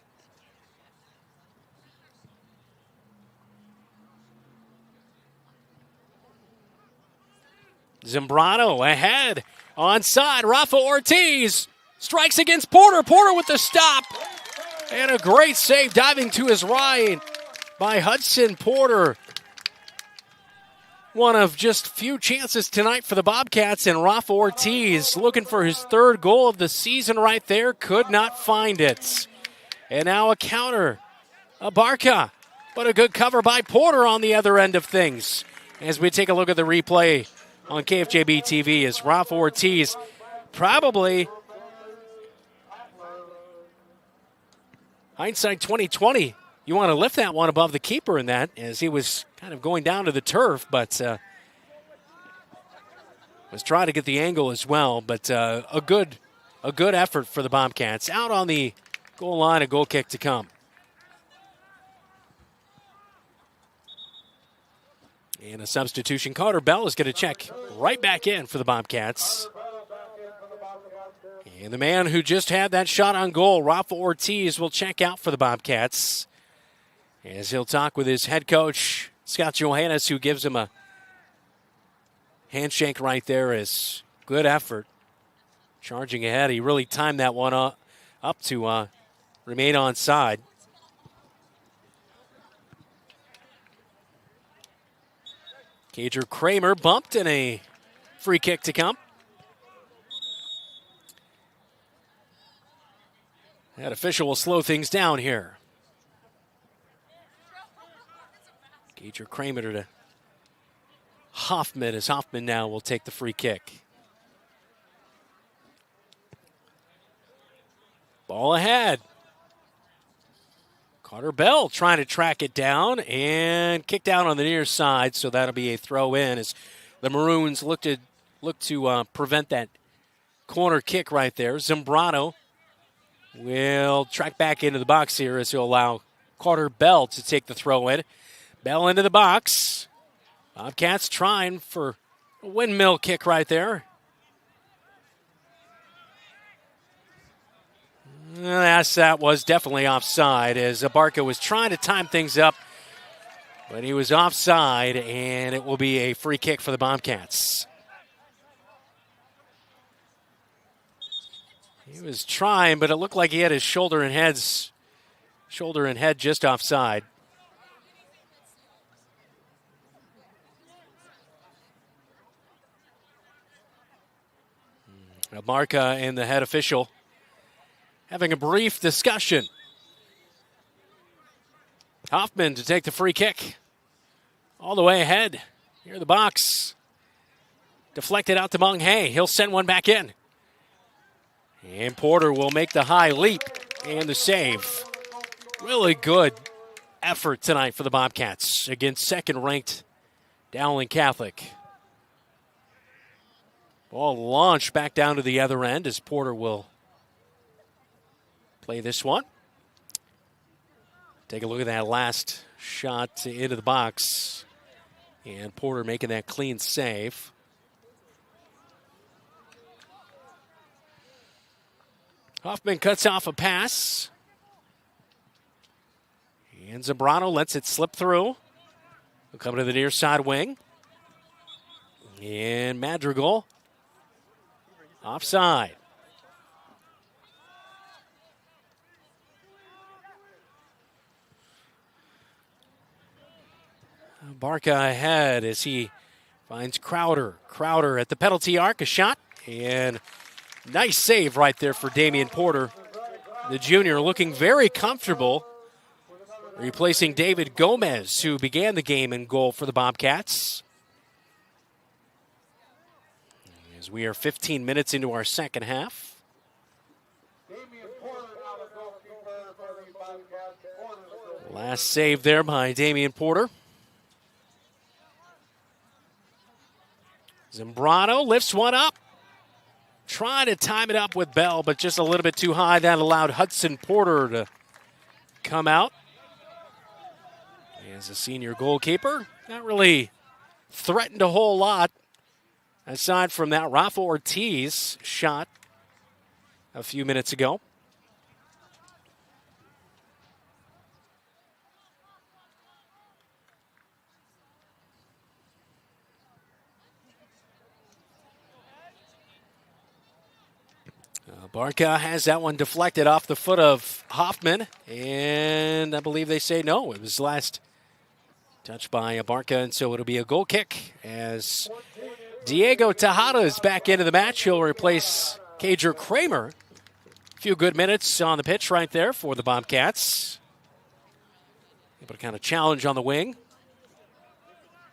Zambrano ahead, onside. Rafa Ortiz strikes against Porter. Porter with the stop. And a great save diving to his right by Hudson Porter. One of just few chances tonight for the Bobcats, and Rafa Ortiz looking for his third goal of the season right there. Could not find it. And now a counter. Abarca, but a good cover by Porter on the other end of things. As we take a look at the replay on KFJB-TV, as Rafa Ortiz probably, hindsight 2020, you want to lift that one above the keeper in that, as he was kind of going down to the turf, but was trying to get the angle as well. But a good effort for the Bobcats. Out on the goal line, a goal kick to come. And a substitution. Carter Bell is going to check right back in for the Bobcats. And the man who just had that shot on goal, Rafa Ortiz, will check out for the Bobcats, as he'll talk with his head coach, Scott Johannes, who gives him a handshake right there as Good effort. Charging ahead. He really timed that one up to remain onside. Cager Kramer bumped and a free kick to come. That official will slow things down here. Cager Kramer to Hoffman, as Hoffman now will take the free kick. Ball ahead. Carter Bell trying to track it down and kicked out on the near side, so that'll be a throw in as the Maroons look to prevent that corner kick right there. Zambrano will track back into the box here as he'll allow Carter Bell to take the throw in. Bell into the box. Bobcats trying for a windmill kick right there. Yes, that was definitely offside as Abarca was trying to time things up, but he was offside, and it will be a free kick for the Bobcats. He was trying, but it looked like he had his shoulder and head just offside. Abarca and the head official having a brief discussion. Hoffman to take the free kick. All the way ahead. Here in the box. Deflected out to Mung Hae. He'll send one back in. And Porter will make the high leap and the save. Really good effort tonight for the Bobcats against second-ranked Dowling Catholic. Ball launched back down to the other end as Porter will play this one. Take a look at that last shot into the box. And Porter making that clean save. Hoffman cuts off a pass. And Zambrano lets it slip through. He'll come to the near side wing. And Madrigal offside. Barca ahead as he finds Crowder. Crowder at the penalty arc, a shot, and nice save right there for Damian Porter. The junior looking very comfortable, replacing David Gomez, who began the game in goal for the Bobcats. As we are 15 minutes into our second half. Last save there by Damian Porter. Zambrano lifts one up. Trying to time it up with Bell, but just a little bit too high. That allowed Hudson Porter to come out. As a senior goalkeeper, not really threatened a whole lot. Aside from that Rafa Ortiz shot a few minutes ago. Barca has that one deflected off the foot of Hoffman, and I believe they say no. It was last touched by Barca, and so it'll be a goal kick as Diego Tejada is back into the match. He'll replace Cager Kramer. A few good minutes on the pitch right there for the Bobcats. Able to kind of challenge on the wing.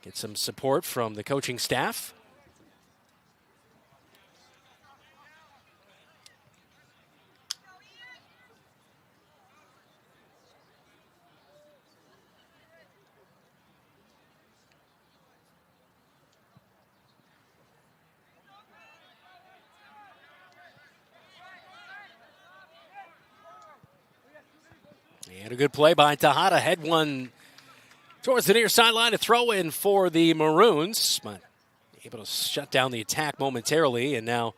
Get some support from the coaching staff. And a good play by Tejada. Head one towards the near sideline. A throw in for the Maroons. But able to shut down the attack momentarily. And now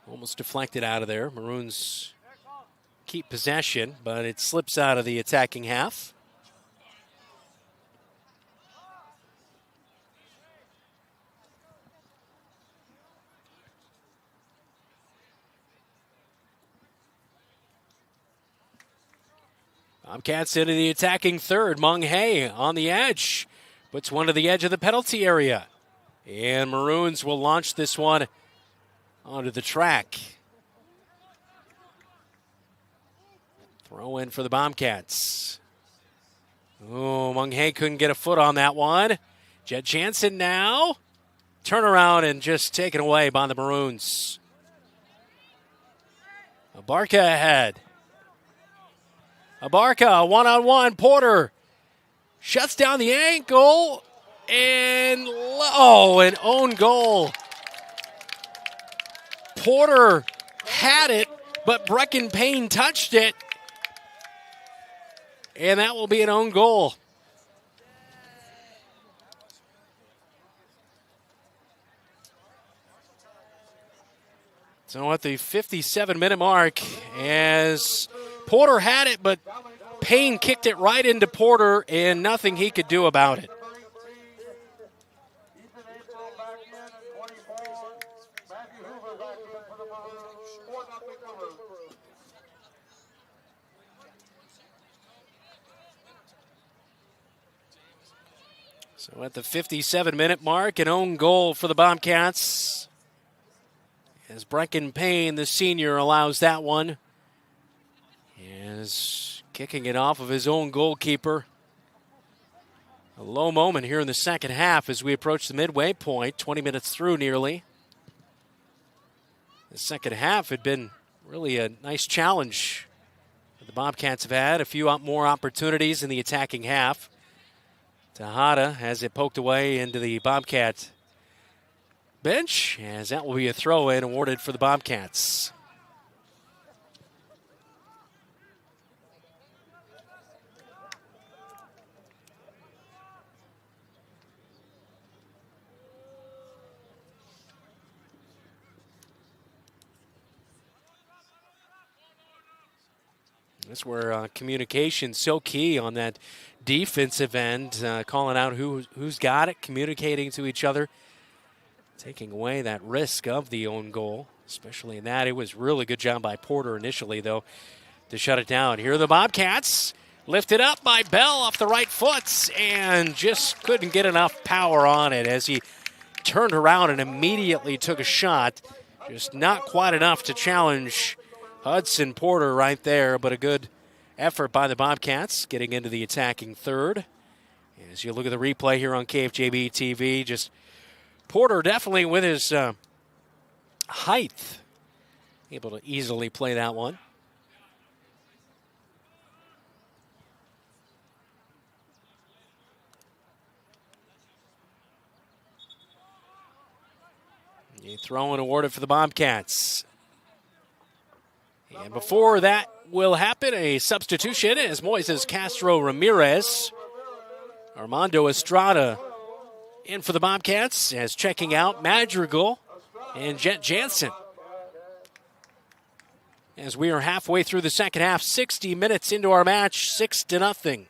almost deflected out of there. Maroons keep possession, but it slips out of the attacking half. Bobcats into the attacking third. Mung Hae on the edge. Puts one to the edge of the penalty area. And Maroons will launch this one onto the track. Throw in for the Bobcats. Oh, Mung Hae couldn't get a foot on that one. Jet Jansen now. Turn around and just taken away by the Maroons. Abarca ahead. Abarca, one-on-one. Porter shuts down the ankle. And, an own goal. Porter had it, but Brecken Payne touched it. And that will be an own goal. So at the 57-minute mark, as Porter had it, but Payne kicked it right into Porter, and nothing he could do about it. So at the 57-minute mark, an own goal for the Bobcats. As Brecken Payne, the senior, allows that one. Is kicking it off of his own goalkeeper. A low moment here in the second half as we approach the midway point, 20 minutes through nearly. The second half had been really a nice challenge that the Bobcats have had. A few more opportunities in the attacking half. Tejada has it poked away into the Bobcat bench, as that will be a throw-in awarded for the Bobcats. That's where communication's so key on that defensive end, calling out who's got it, communicating to each other, taking away that risk of the own goal, especially in that. It was really good job by Porter initially, though, to shut it down. Here are the Bobcats, lifted up by Bell off the right foot, and just couldn't get enough power on it as he turned around and immediately took a shot. Just not quite enough to challenge Hudson Porter right there, but a good effort by the Bobcats getting into the attacking third. As you look at the replay here on KFJB-TV, just Porter definitely with his height able to easily play that one. A throw-in awarded for the Bobcats. And before that will happen, a substitution as Moises Castro Ramirez. Armando Estrada in for the Bobcats as checking out Madrigal and Jet Jansen. As we are halfway through the second half, 60 minutes into our match, 6-0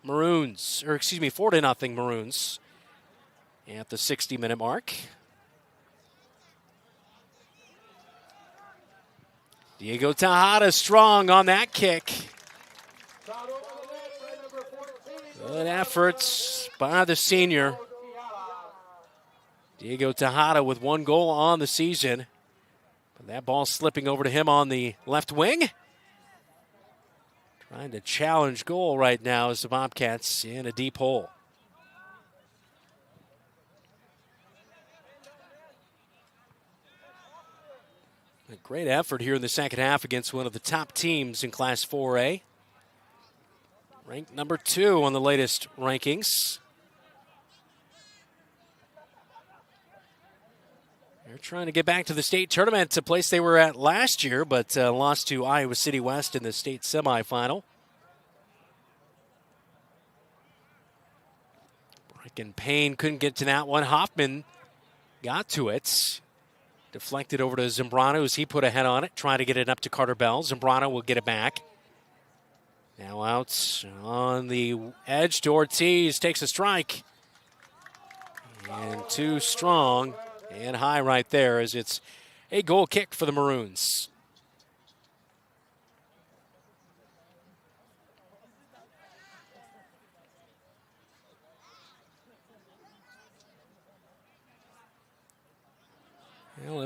Maroons, 4-0 Maroons at the 60-minute mark. Diego Tejada strong on that kick. Good efforts by the senior. Diego Tejada with one goal on the season. But that ball slipping over to him on the left wing. Trying to challenge goal right now as the Bobcats in a deep hole. A great effort here in the second half against one of the top teams in Class 4A. Ranked number 2 on the latest rankings. They're trying to get back to the state tournament, a place they were at last year, but lost to Iowa City West in the state semifinal. Brecken Payne couldn't get to that one. Hoffman got to it. Deflected over to Zambrano as he put a head on it, trying to get it up to Carter Bell. Zambrano will get it back. Now out on the edge to Ortiz, takes a strike. And too strong and high right there as it's a goal kick for the Maroons.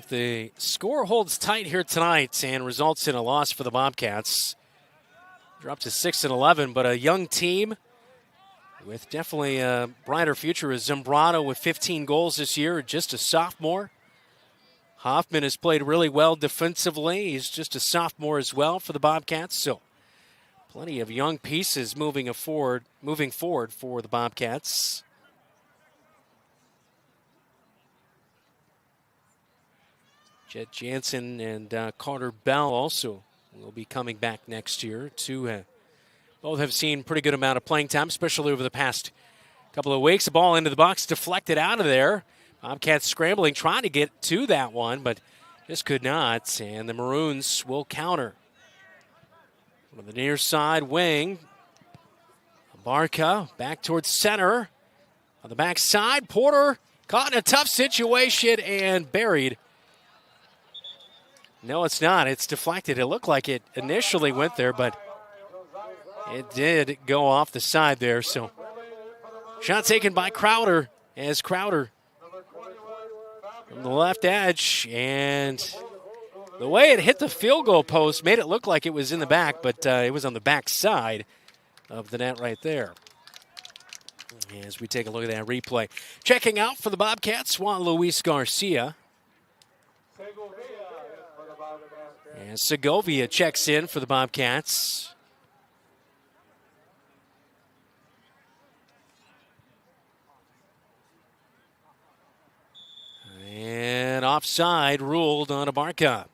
if the score holds tight here tonight and results in a loss for the Bobcats, drop to 6-11, but a young team with definitely a brighter future is Zambrano with 15 goals this year, just a sophomore. Hoffman has played really well defensively. He's just a sophomore as well for the Bobcats, so plenty of young pieces moving forward for the Bobcats. Jet Jansen and Carter Bell also will be coming back next year. Both have seen pretty good amount of playing time, especially over the past couple of weeks. The ball into the box, deflected out of there. Bobcats scrambling, trying to get to that one, but just could not. And the Maroons will counter. On the near side wing, Barca back towards center. On the back side, Porter caught in a tough situation and buried. No, it's not. It's deflected. It looked like it initially went there, but it did go off the side there. So, shot taken by Crowder as Crowder from the left edge. And the way it hit the field goal post made it look like it was in the back, but it was on the back side of the net right there. As we take a look at that replay. Checking out for the Bobcats, Juan Luis Garcia. And Segovia checks in for the Bobcats. And offside ruled on Abarca.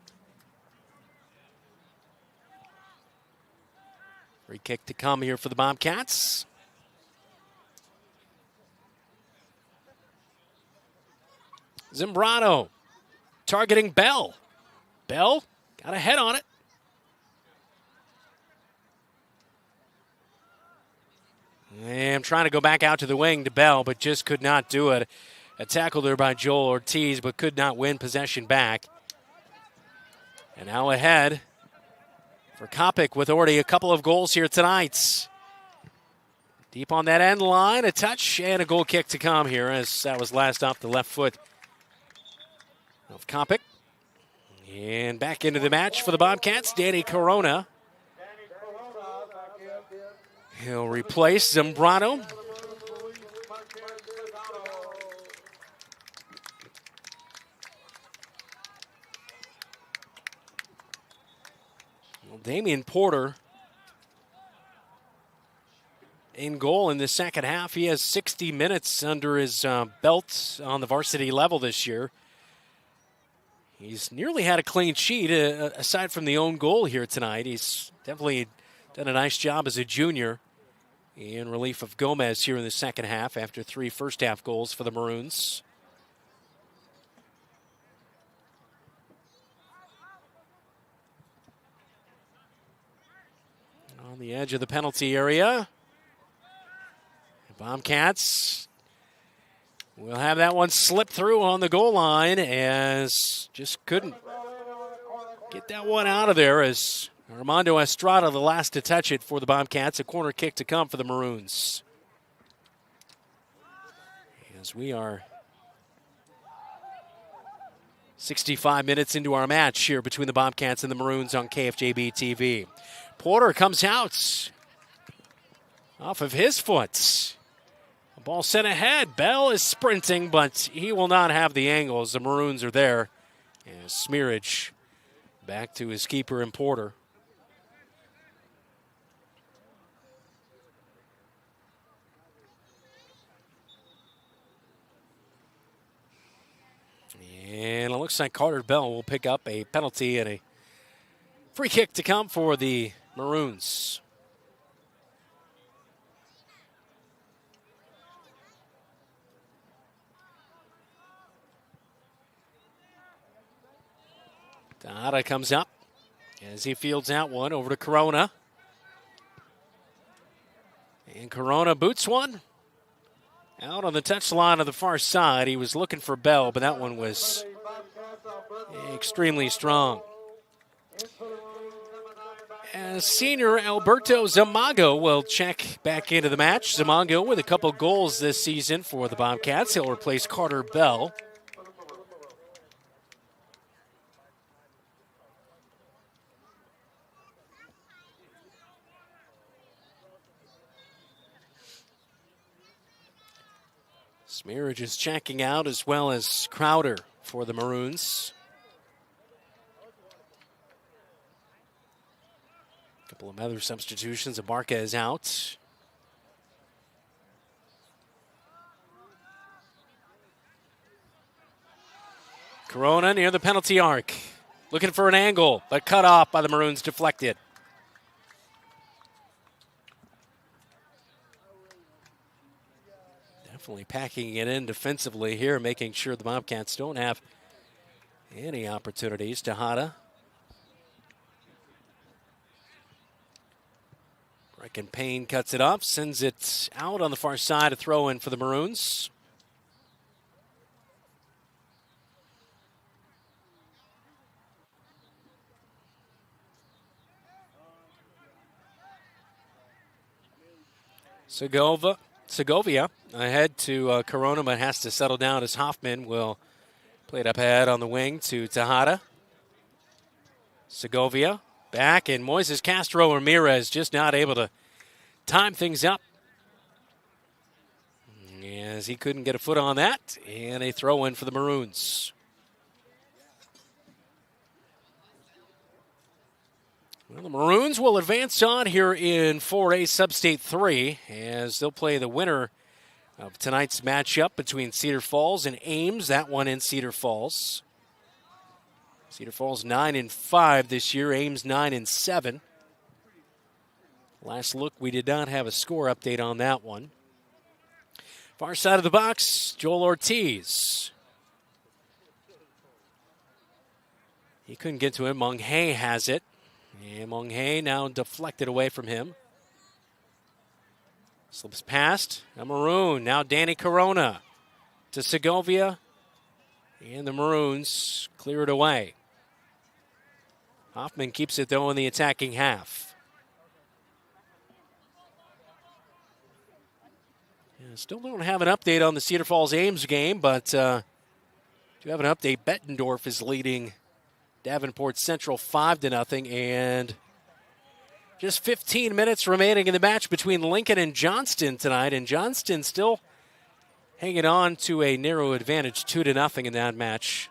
Free kick to come here for the Bobcats. Zambrano targeting Bell. Bell got a head on it. And trying to go back out to the wing to Bell, but just could not do it. A tackle there by Joel Ortiz, but could not win possession back. And now ahead for Kopic with already a couple of goals here tonight. Deep on that end line, a touch and a goal kick to come here as that was last off the left foot of Kopic. And back into the match for the Bobcats, Danny Corona. He'll replace Zambrano. Well, Damian Porter in goal in the second half. He has 60 minutes under his belt on the varsity level this year. He's nearly had a clean sheet aside from the own goal here tonight. He's definitely done a nice job as a junior in relief of Gomez here in the second half after 3 first-half goals for the Maroons. On the edge of the penalty area, Bobcats will have that one slip through on the goal line as just couldn't get that one out of there as Armando Estrada the last to touch it for the Bobcats. A corner kick to come for the Maroons. As we are 65 minutes into our match here between the Bobcats and the Maroons on KFJB-TV. Porter comes out off of his foot. Ball sent ahead. Bell is sprinting, but he will not have the angles. The Maroons are there. And Smearage back to his keeper and Porter. And it looks like Carter Bell will pick up a penalty and a free kick to come for the Maroons. Dada comes up as he fields out one over to Corona. And Corona boots one out on the touchline on the far side. He was looking for Bell, but that one was extremely strong. As senior Alberto Zamago will check back into the match. Zamago with a couple goals this season for the Bobcats. He'll replace Carter Bell. Smearage is checking out, as well as Crowder for the Maroons. A couple of other substitutions. Abarca is out. Corona near the penalty arc. Looking for an angle, but cut off by the Maroons, deflected. Definitely packing it in defensively here, making sure the Bobcats don't have any opportunities. Tejada. Brecken Payne cuts it up, sends it out on the far side, a throw in for the Maroons. Segovia ahead to Corona, but has to settle down as Hoffman will play it up ahead on the wing to Tejada. Segovia back, and Moises Castro Ramirez just not able to time things up, as he couldn't get a foot on that, and a throw in for the Maroons. Well, the Maroons will advance on here in 4A Substate 3 as they'll play the winner of tonight's matchup between Cedar Falls and Ames. That one in Cedar Falls. Cedar Falls 9-5 this year. Ames 9-7. Last look, we did not have a score update on that one. Far side of the box, Joel Ortiz. He couldn't get to him. Mung Hae has it. And Mung Hae now deflected away from him. Slips past a Maroon. Now Danny Corona to Segovia. And the Maroons clear it away. Hoffman keeps it, though, in the attacking half. Yeah, still don't have an update on the Cedar Falls Ames game, but do have an update. Bettendorf is leading Davenport Central 5-0, and just 15 minutes remaining in the match between Lincoln and Johnston tonight, and Johnston still hanging on to a narrow advantage, 2-0 in that match.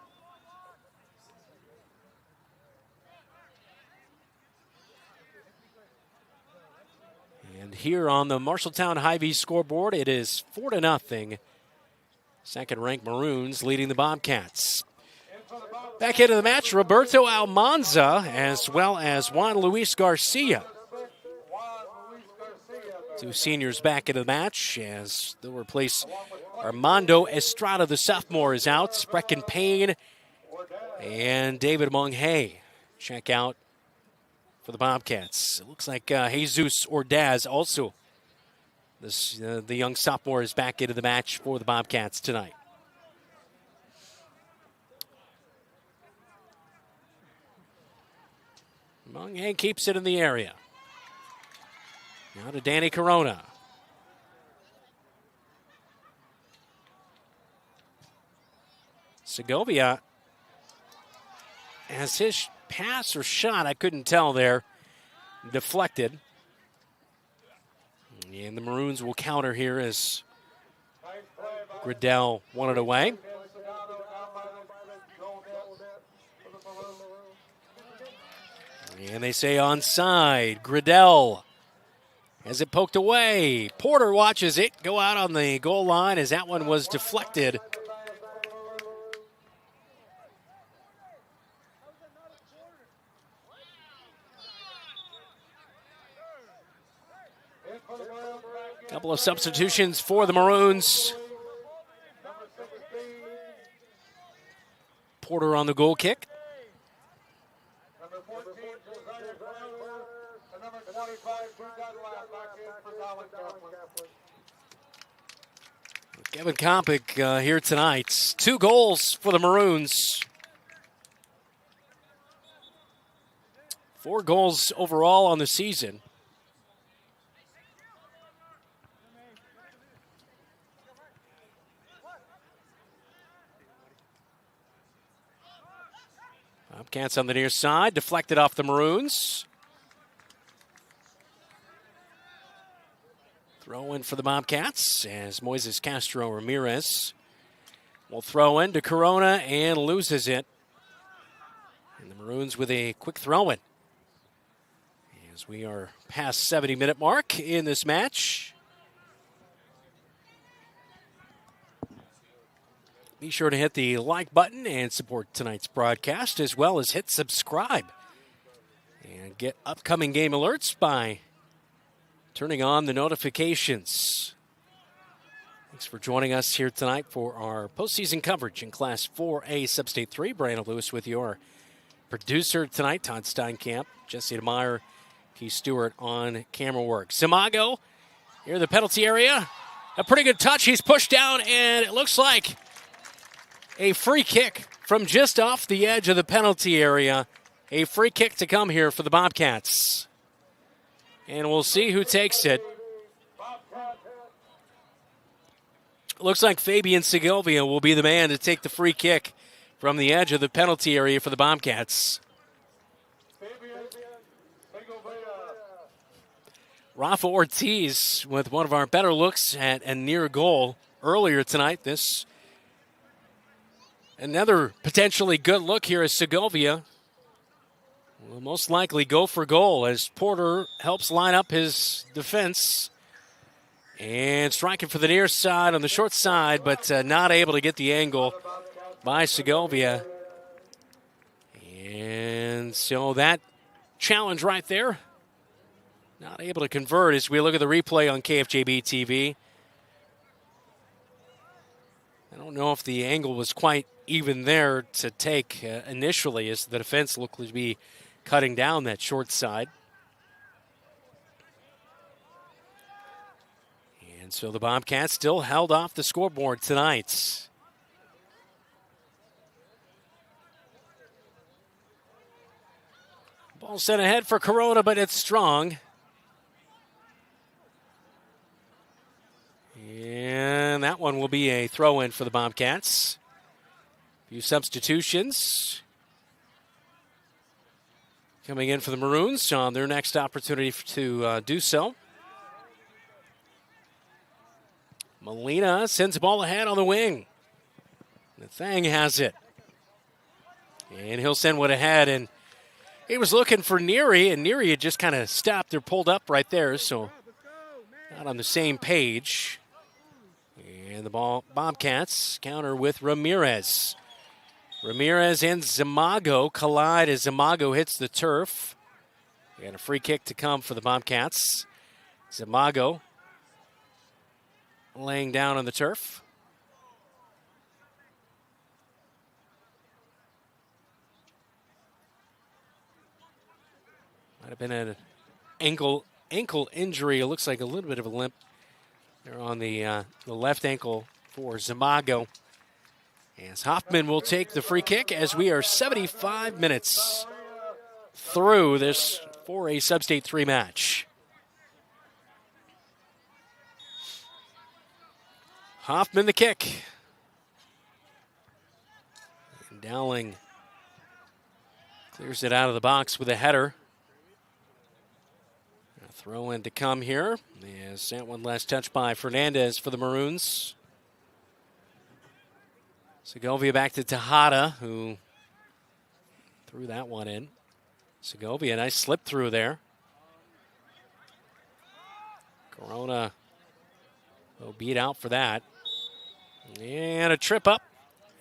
And here on the Marshalltown Hy-Vee scoreboard, it is 4-0. Second-ranked Maroons leading the Bobcats. Back into the match, Roberto Almanza as well as Juan Luis Garcia. Two seniors back into the match as they'll replace Armando Estrada, the sophomore, is out. Brecken Payne and David Mung Hae check out for the Bobcats. It looks like Jesus Ordaz also, the young sophomore, is back into the match for the Bobcats tonight. Mung Hae keeps it in the area. Now to Danny Corona. Segovia has his pass or shot, I couldn't tell there, deflected. And the Maroons will counter here as Gradell won it away. And they say onside. Gradell has it poked away. Porter watches it go out on the goal line as that one was deflected. Couple of substitutions for the Maroons. Porter on the goal kick. Kevin Kompick here tonight. 2 goals for the Maroons. 4 goals overall on the season. Bobcats on the near side, deflected off the Maroons. Throw in for the Bobcats as Moises Castro Ramirez will throw in to Corona and loses it. And the Maroons with a quick throw in. As we are past 70-minute mark in this match. Be sure to hit the like button and support tonight's broadcast, as well as hit subscribe. And get upcoming game alerts by turning on the notifications. Thanks for joining us here tonight for our postseason coverage in Class 4A Substate 3. Brandon Lewis with your producer tonight, Todd Steinkamp, Jesse DeMeyer, Keith Stewart on camera work. Zamago here in the penalty area. A pretty good touch. He's pushed down, and it looks like a free kick from just off the edge of the penalty area. A free kick to come here for the Bobcats. And we'll see who takes it. Looks like Fabian Segovia will be the man to take the free kick from the edge of the penalty area for the Bobcats. Rafa Ortiz with one of our better looks at a near goal earlier tonight. This another potentially good look here as Segovia will most likely go for goal as Porter helps line up his defense. And striking for the near side on the short side, but not able to get the angle by Segovia. And so that challenge right there, not able to convert as we look at the replay on KFJB-TV. I don't know if the angle was quite even there to take initially as the defense looked to be cutting down that short side. And so the Bobcats still held off the scoreboard tonight. Ball sent ahead for Corona, but it's strong. And that one will be a throw-in for the Bobcats. A few substitutions coming in for the Maroons on their next opportunity to do so. Molina sends the ball ahead on the wing. The Thang has it. And he'll send one ahead, and he was looking for Neary, and Neary had just kind of stopped or pulled up right there, so not on the same page. And the ball, Bobcats counter with Ramirez. Ramirez and Zamago collide as Zamago hits the turf. And a free kick to come for the Bobcats. Zamago laying down on the turf. Might have been an ankle injury. It looks like a little bit of a limp there on the left ankle for Zamago. As Hoffman will take the free kick as we are 75 minutes through this 4A Substate 3 match. Hoffman the kick. And Dowling clears it out of the box with a header. A throw in to come here. As that one last touch by Fernandez for the Maroons. Segovia back to Tejada, who threw that one in. Segovia, nice slip through there. Corona will beat out for that. And a trip up.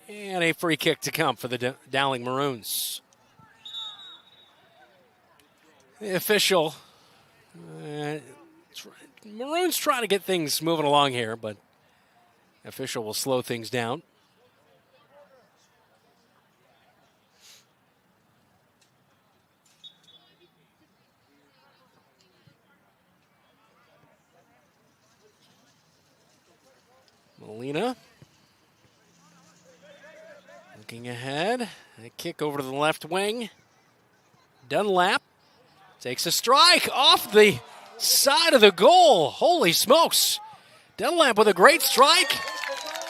And a free kick to come for the Dowling Maroons. The official. Maroons trying to get things moving along here, but the official will slow things down. Molina looking ahead. A kick over to the left wing. Dunlap takes a strike off the side of the goal. Holy smokes. Dunlap with a great strike.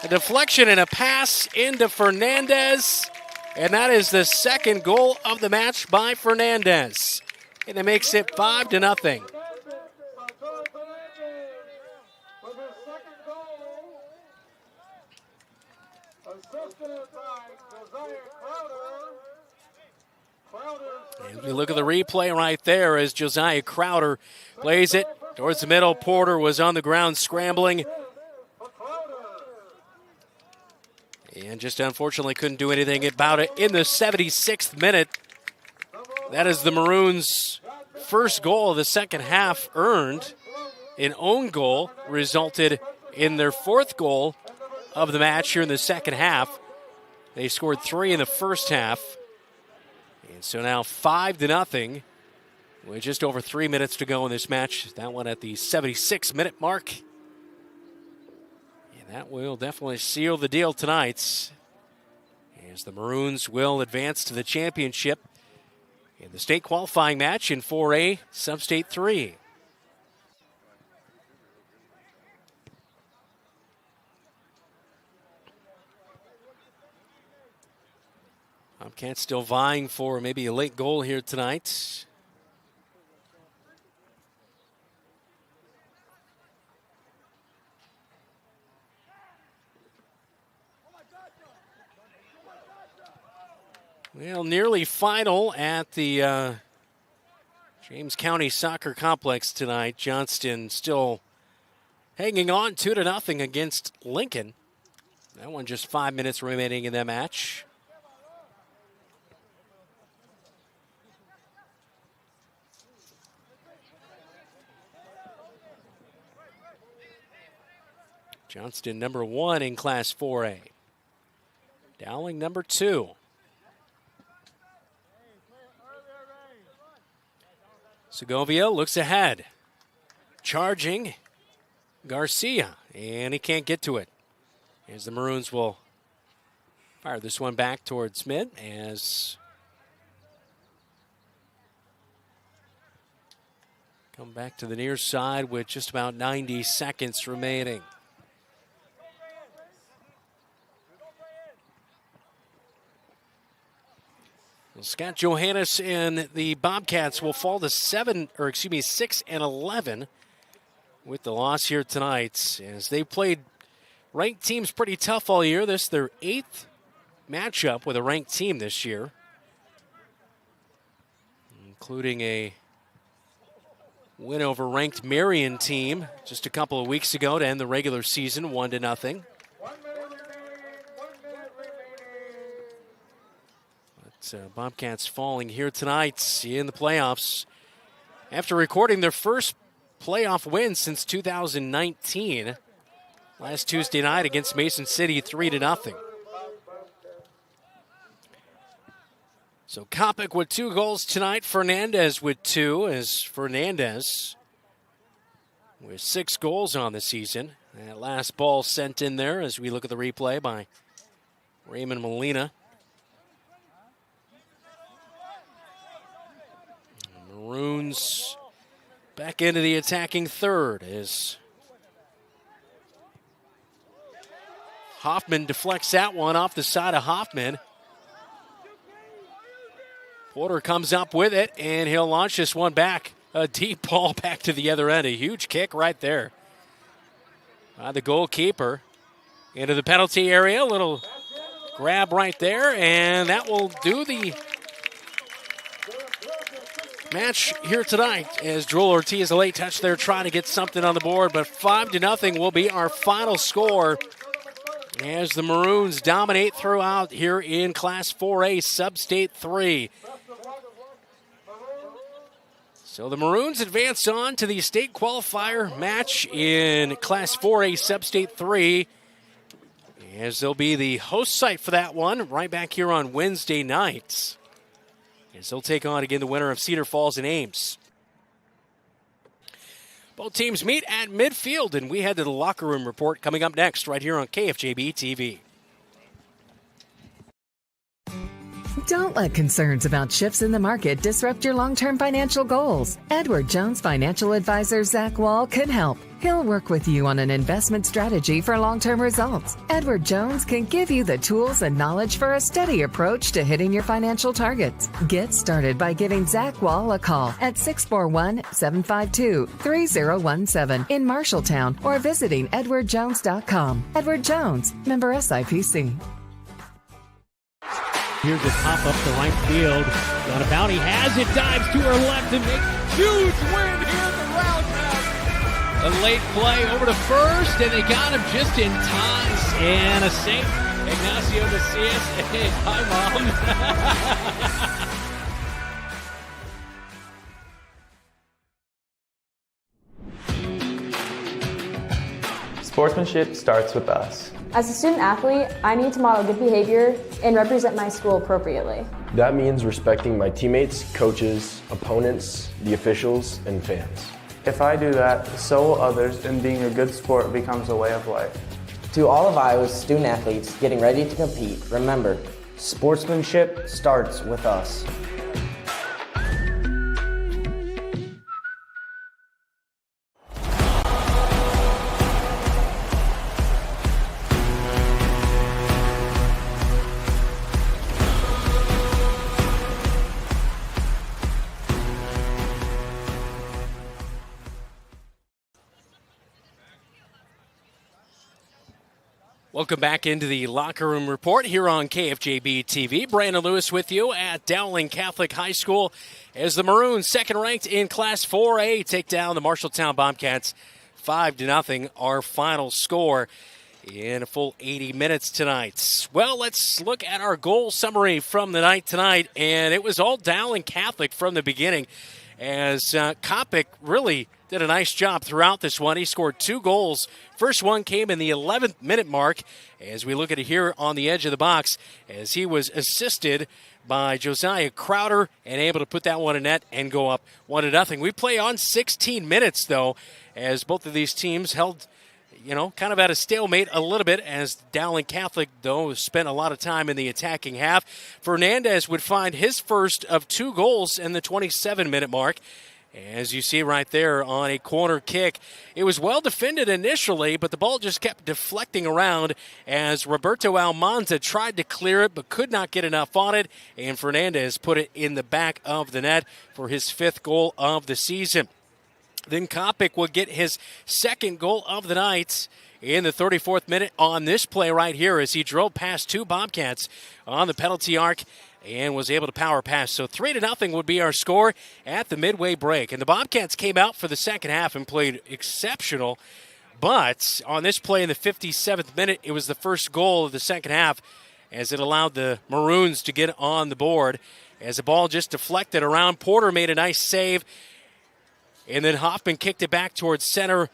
A deflection and a pass into Fernandez. And that is the second goal of the match by Fernandez. And it makes it 5-0. replay right there as Josiah Crowder plays it towards the middle. Porter was on the ground scrambling. And just unfortunately couldn't do anything about it in the 76th minute. That is the Maroons' first goal of the second half earned. An own goal resulted in their fourth goal of the match here in the second half. They scored 3 in the first half. And so now 5-0 with just over 3 minutes to go in this match. That one at the 76-minute mark. And that will definitely seal the deal tonight, as the Maroons will advance to the championship in the state qualifying match in 4A Substate 3. Bobcats still vying for maybe a late goal here tonight. Well, nearly final at the James County Soccer Complex tonight. Johnston still hanging on 2-0 against Lincoln. That one just 5 minutes remaining in that match. Johnston number 1 in Class 4A. Dowling number 2. Segovia looks ahead. Charging Garcia, and he can't get to it. As the Maroons will fire this one back towards mid as come back to the near side with just about 90 seconds remaining. Scott Johannes and the Bobcats will fall to 6-11 with the loss here tonight, as they played ranked teams pretty tough all year. This is their 8th matchup with a ranked team this year, including a win over ranked Marion team just a couple of weeks ago to end the regular season 1-0. Bobcats falling here tonight in the playoffs after recording their first playoff win since 2019 last Tuesday night against Mason City, 3-0. So Kopic with 2 goals tonight, Fernandez with 2, as Fernandez with 6 goals on the season. That last ball sent in there as we look at the replay by Raymond Molina. Maroons back into the attacking third as Hoffman deflects that one off the side of Hoffman. Porter comes up with it, and he'll launch this one back. A deep ball back to the other end. A huge kick right there by the goalkeeper into the penalty area. A little grab right there, and that will do the match here tonight, as Joel Ortiz, a late touch there, trying to get something on the board, but 5-0 will be our final score as the Maroons dominate throughout here in Class 4A Substate 3. So the Maroons advance on to the state qualifier match in Class 4A Substate 3, as they'll be the host site for that one right back here on Wednesday nights, as they'll take on again the winner of Cedar Falls and Ames. Both teams meet at midfield, and we head to the locker room report coming up next right here on KFJB-TV. Don't let concerns about shifts in the market disrupt your long-term financial goals. Edward Jones financial advisor Zach Wall can help. He'll work with you on an investment strategy for long-term results. Edward Jones can give you the tools and knowledge for a steady approach to hitting your financial targets. Get started by giving Zach Wall a call at 641-752-3017 in Marshalltown or visiting edwardjones.com. Edward Jones, member SIPC. Here's a pop up to right field. On a bounty, has it, dives to her left and makes huge win here at the roundhouse. A late play over to first, and they got him just in time. And a save. Ignacio Macias. Hey, hi, Mom. Sportsmanship starts with us. As a student athlete, I need to model good behavior and represent my school appropriately. That means respecting my teammates, coaches, opponents, the officials, and fans. If I do that, so will others, and being a good sport becomes a way of life. To all of Iowa's student athletes getting ready to compete, remember, sportsmanship starts with us. Welcome back into the Locker Room Report here on KFJB-TV. Brandon Lewis with you at Dowling Catholic High School as the Maroons, second ranked in Class 4A, take down the Marshalltown Bobcats 5-0, our final score in a full 80 minutes tonight. Well, let's look at our goal summary from the night tonight, and it was all Dowling Catholic from the beginning as Kopic really did a nice job throughout this one. He scored 2 goals. First one came in the 11th minute mark as we look at it here on the edge of the box as he was assisted by Josiah Crowder and able to put that one in net and go up 1-0. We play on 16 minutes, though, as both of these teams held, kind of at a stalemate a little bit as Dowling Catholic, though, spent a lot of time in the attacking half. Fernandez would find his first of 2 goals in the 27-minute mark. As you see right there on a corner kick, it was well defended initially, but the ball just kept deflecting around as Roberto Almanza tried to clear it but could not get enough on it, and Fernandez put it in the back of the net for his 5th goal of the season. Then Kopic would get his 2nd goal of the night in the 34th minute on this play right here as he drove past 2 Bobcats on the penalty arc and was able to power pass. So 3-0 would be our score at the midway break. And the Bobcats came out for the second half and played exceptional. But on this play in the 57th minute, it was the first goal of the second half as it allowed the Maroons to get on the board. As the ball just deflected around, Porter made a nice save. And then Hoffman kicked it back towards center.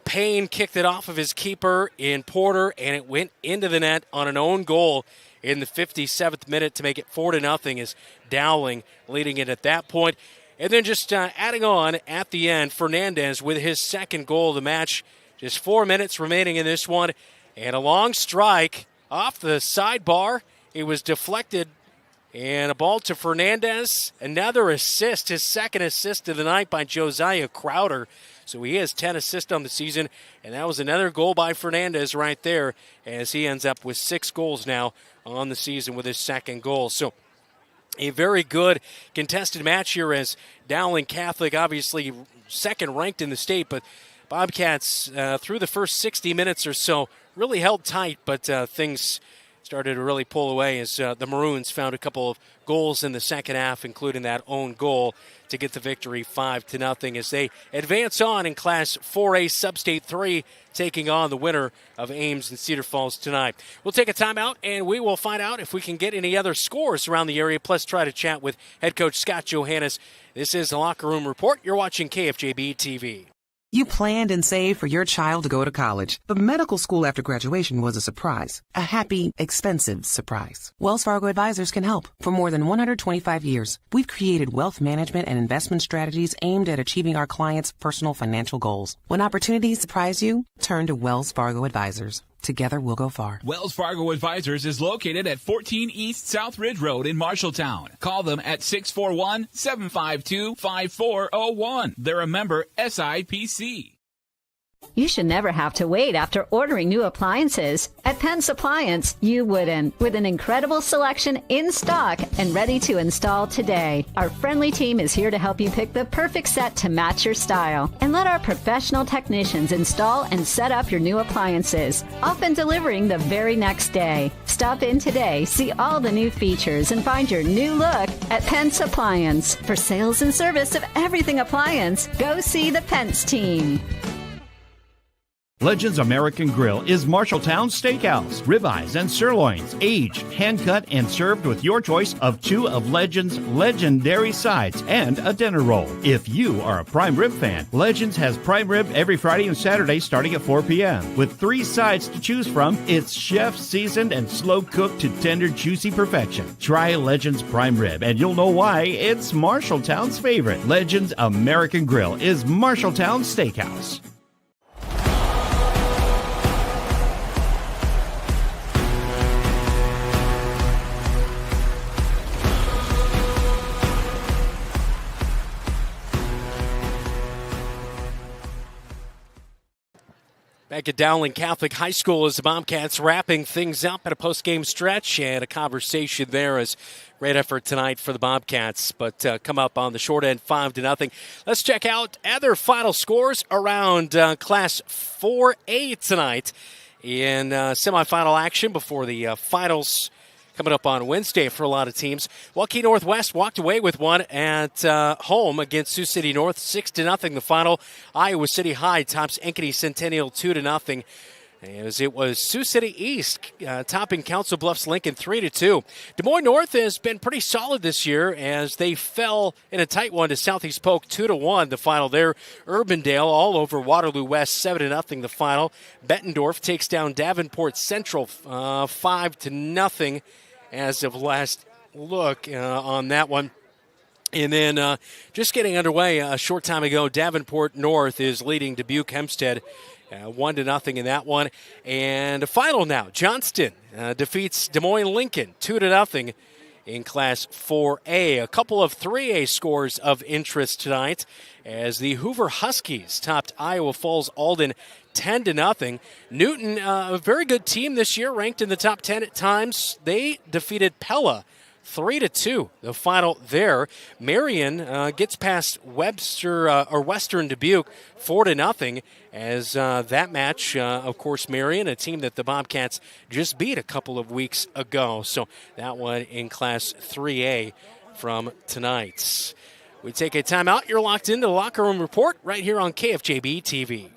Payne kicked it off of his keeper in Porter, and it went into the net on an own goal in the 57th minute to make it 4-0 as Dowling leading it at that point. And then just adding on at the end, Fernandez with his 2nd goal of the match. Just 4 minutes remaining in this one. And a long strike off the sidebar. It was deflected. And a ball to Fernandez. Another assist, his 2nd assist of the night by Josiah Crowder. So he has 10 assists on the season, and that was another goal by Fernandez right there as he ends up with 6 goals now on the season with his 2nd goal. So a very good contested match here as Dowling Catholic, obviously 2nd ranked in the state, but Bobcats through the first 60 minutes or so really held tight, but things started to really pull away as the Maroons found a couple of goals in the second half, including that own goal to get the victory 5-0 as they advance on in Class 4A Substate 3, taking on the winner of Ames and Cedar Falls tonight. We'll take a timeout, and we will find out if we can get any other scores around the area, plus try to chat with head coach Scott Johannes. This is the Locker Room Report. You're watching KFJB-TV. You planned and saved for your child to go to college, but medical school after graduation was a surprise. A happy, expensive surprise. Wells Fargo Advisors can help. For more than 125 years, we've created wealth management and investment strategies aimed at achieving our clients' personal financial goals. When opportunities surprise you, turn to Wells Fargo Advisors. Together we'll go far. Wells Fargo Advisors is located at 14 East South Ridge Road in Marshalltown. Call them at 641-752-5401. They're a member SIPC. You should never have to wait after ordering new appliances. At Penn's Appliance, you wouldn't. With an incredible selection in stock and ready to install today. Our friendly team is here to help you pick the perfect set to match your style. And let our professional technicians install and set up your new appliances, often delivering the very next day. Stop in today, see all the new features, and find your new look at Penn's Appliance. For sales and service of everything appliance, go see the Pence team. Legends American Grill is Marshalltown Steakhouse. Ribeyes and sirloins, aged, hand-cut, and served with your choice of 2 of Legends' legendary sides and a dinner roll. If you are a prime rib fan, Legends has prime rib every Friday and Saturday starting at 4 p.m. With 3 sides to choose from, it's chef-seasoned and slow-cooked to tender, juicy perfection. Try Legends prime rib, and you'll know why it's Marshalltown's favorite. Legends American Grill is Marshalltown Steakhouse. Back at Dowling Catholic High School as the Bobcats wrapping things up at a post-game stretch, and a conversation there as great effort tonight for the Bobcats, but come up on the short end 5-0. Let's check out other final scores around Class 4A tonight in semifinal action before the finals coming up on Wednesday for a lot of teams. Waukee Northwest walked away with one at home against Sioux City North, 6-0 the final. Iowa City High tops Ankeny Centennial 2-0. As it was Sioux City East topping Council Bluffs Lincoln 3-2. Des Moines North has been pretty solid this year as they fell in a tight one to Southeast Polk 2-1 the final there. Urbandale all over Waterloo West 7-0 the final. Bettendorf takes down Davenport Central 5-0 as of last look on that one. And then just getting underway a short time ago, Davenport North is leading Dubuque Hempstead 1-0 in that one. And a final now. Johnston defeats Des Moines Lincoln 2-0 in Class 4A. A couple of 3A scores of interest tonight as the Hoover Huskies topped Iowa Falls Alden 10-0. Newton, a very good team this year, ranked in the top 10 at times. They defeated Pella 3-2, the final there. Marion gets past Western Dubuque 4-0 as that match, of course, Marion, a team that the Bobcats just beat a couple of weeks ago. So that one in Class 3A from tonight. We take a timeout. You're locked into the Locker Room Report right here on KFJB-TV.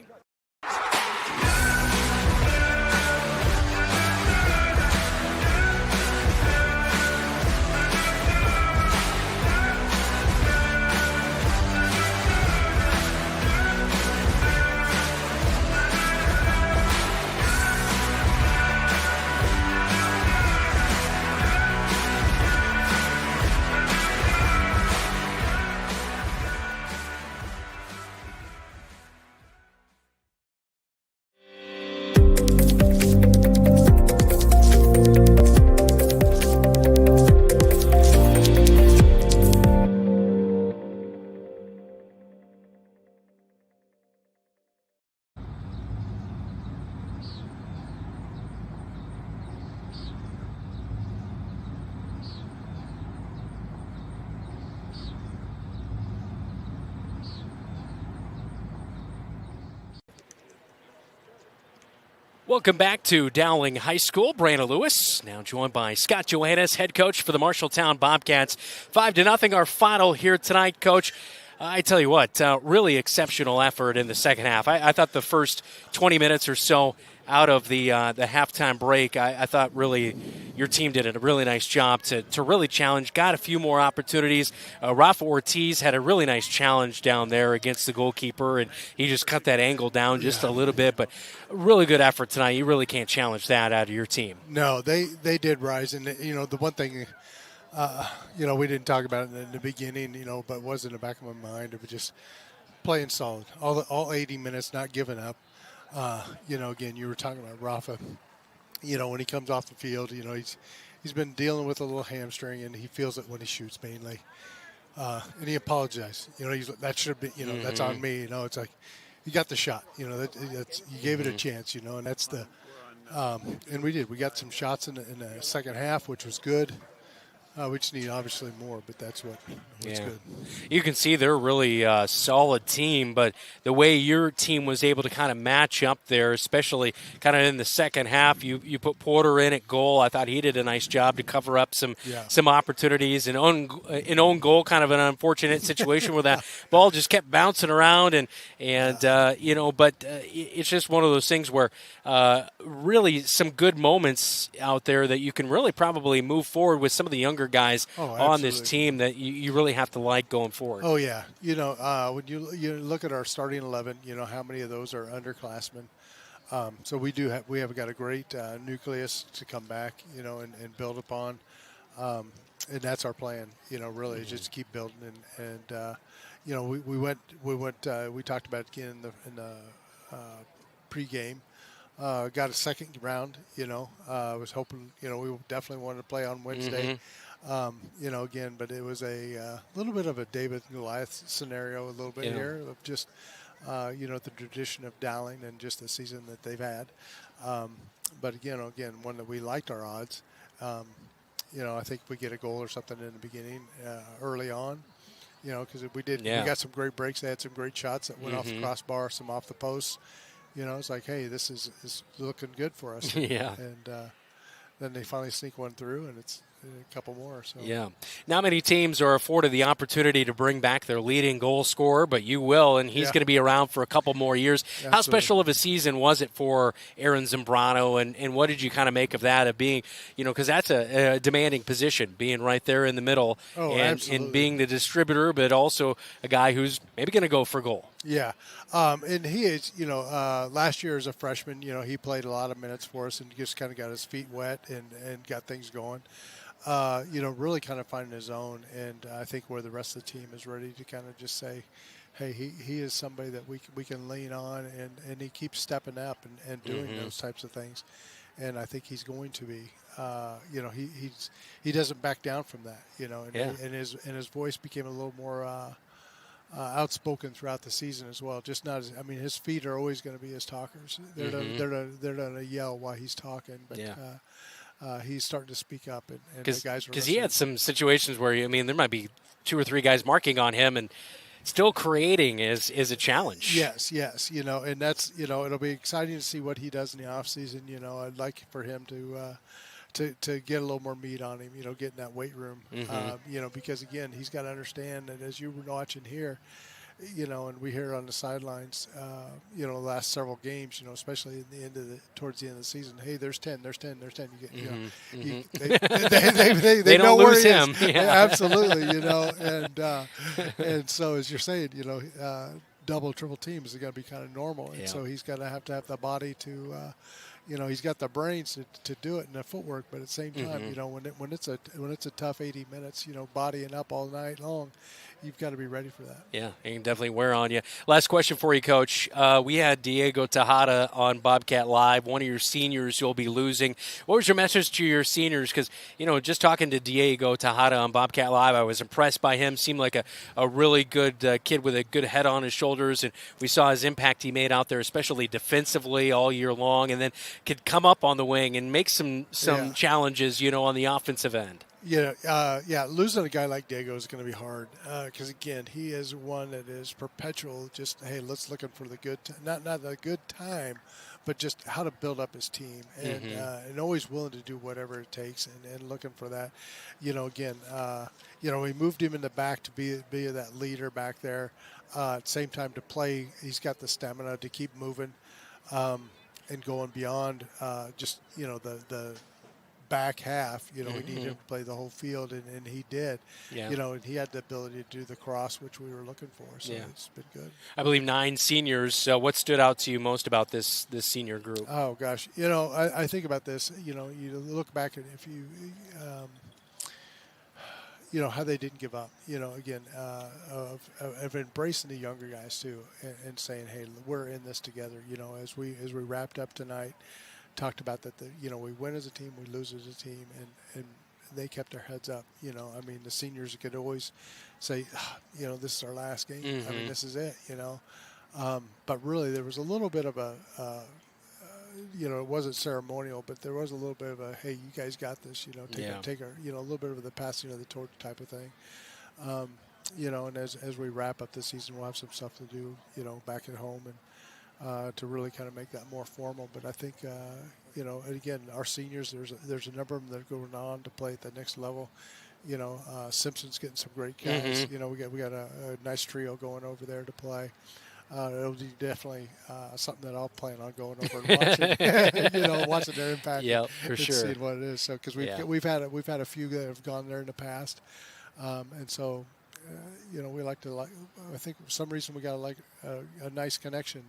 Welcome back to Dowling High School. Brandon Lewis, now joined by Scott Johannes, head coach for the Marshalltown Bobcats. 5-0 our final here tonight, Coach. I tell you what, really exceptional effort in the second half. I thought the first 20 minutes or so out of the halftime break, I thought really your team did a really nice job to really challenge, got a few more opportunities. Rafa Ortiz had a really nice challenge down there against the goalkeeper, and he just cut that angle down just a little bit. But really good effort tonight. You really can't challenge that out of your team. No, they did rise. And, the one thing, we didn't talk about it in the beginning, but was in the back of my mind. It was just playing solid. All 80 minutes, not giving up. Again, you were talking about Rafa. When he comes off the field, he's been dealing with a little hamstring, and he feels it when he shoots mainly. And he apologized. That should be, that's on me. It's like, you got the shot. You gave it a chance. And that's the and we did. We got some shots in the second half, which was good. We just need obviously more, but that's what's good. You can see they're a really solid team, but the way your team was able to kind of match up there, especially kind of in the second half, you put Porter in at goal. I thought he did a nice job to cover up some opportunities. And own goal, kind of an unfortunate situation where that ball just kept bouncing around, but it's just one of those things where really some good moments out there that you can really probably move forward with some of the younger guys on this team that you really have to like going forward. Oh, yeah. When you look at our starting 11, how many of those are underclassmen. So we have got a great nucleus to come back, and build upon. And that's our plan, really just keep building. And we talked about it again in the pregame. Got a second round, I was hoping, we definitely wanted to play on Wednesday. Again, but it was a little bit of a David and Goliath scenario a little bit here of just, the tradition of Dowling and just the season that they've had. But again, one that we liked our odds. I think we get a goal or something in the beginning early on, because we got some great breaks. They had some great shots that went off the crossbar, some off the post. It's like, hey, this is looking good for us. And then they finally sneak one through, and it's a couple more. So. Yeah. Not many teams are afforded the opportunity to bring back their leading goal scorer, but you will, and he's going to be around for a couple more years. Absolutely. How special of a season was it for Aaron Zambrano, and what did you kind of make of that, of being, because that's a demanding position, being right there in the middle and being the distributor, but also a guy who's maybe going to go for goal. Yeah. And he is, last year as a freshman, he played a lot of minutes for us and just kind of got his feet wet and got things going. Really kind of finding his own. And I think where the rest of the team is ready to kind of just say, hey, he is somebody that we can lean on, and he keeps stepping up and doing those types of things. And I think he's going to be, he doesn't back down from that, and his voice became a little more, outspoken throughout the season as well. Just not as, his feet are always going to be his talkers. They're going to yell while he's talking, but he's starting to speak up, and the guys are listening. Because he had some situations where there might be 2 or 3 guys marking on him, and still creating is a challenge. Yes, and that's it'll be exciting to see what he does in the off season. I'd like for him to get a little more meat on him, get in that weight room, because again, he's got to understand that as you were watching here, and we hear on the sidelines, the last several games, especially towards the end of the season, hey, there's 10. You get, they don't lose him. Absolutely, and so as you're saying, double, triple teams is going to be kind of normal, and so he's got to have the body to. He's got the brains to do it and the footwork, but at the same time, when it's a tough 80 minutes, bodying up all night long, you've got to be ready for that. Yeah, it can definitely wear on you. Last question for you, Coach. We had Diego Tejada on Bobcat Live, one of your seniors you'll be losing. What was your message to your seniors? Because, just talking to Diego Tejada on Bobcat Live, I was impressed by him. Seemed like a really good kid with a good head on his shoulders, and we saw his impact he made out there, especially defensively all year long, and then could come up on the wing and make some challenges, on the offensive end. Losing a guy like Diego is going to be hard because, again, he is one that is perpetual, just, hey, let's looking for the good not the good time, but just how to build up his team and always willing to do whatever it takes and looking for that. Again, we moved him in the back to be that leader back there. At the same time to play, he's got the stamina to keep moving and going beyond just, the back half, we need him to play the whole field, and he did. And he had the ability to do the cross, which we were looking for. So it's been good. I believe 9 seniors. What stood out to you most about this senior group? Oh gosh, I think about this. You look back and if you, how they didn't give up. Again, of embracing the younger guys too, and saying, hey, we're in this together. As we wrapped up tonight. Talked about that, we win as a team, we lose as a team, and they kept their heads up. The seniors could always say, this is our last game. This is it. But really, there was a little bit of a, it wasn't ceremonial, but there was a little bit of a, hey, you guys got this, take a little bit of the passing of the torch type of thing. And as we wrap up this season, we'll have some stuff to do, back at home and to really kind of make that more formal. But I think, and again, our seniors, there's a number of them that are going on to play at the next level. Simpson's getting some great guys. Mm-hmm. We got a nice trio going over there to play. It'll be definitely something that I'll plan on going over and watching, watching their impact. Yeah, for and sure. Seeing what it is. So because we've had a few that have gone there in the past, and so we like to I think for some reason we got a nice connection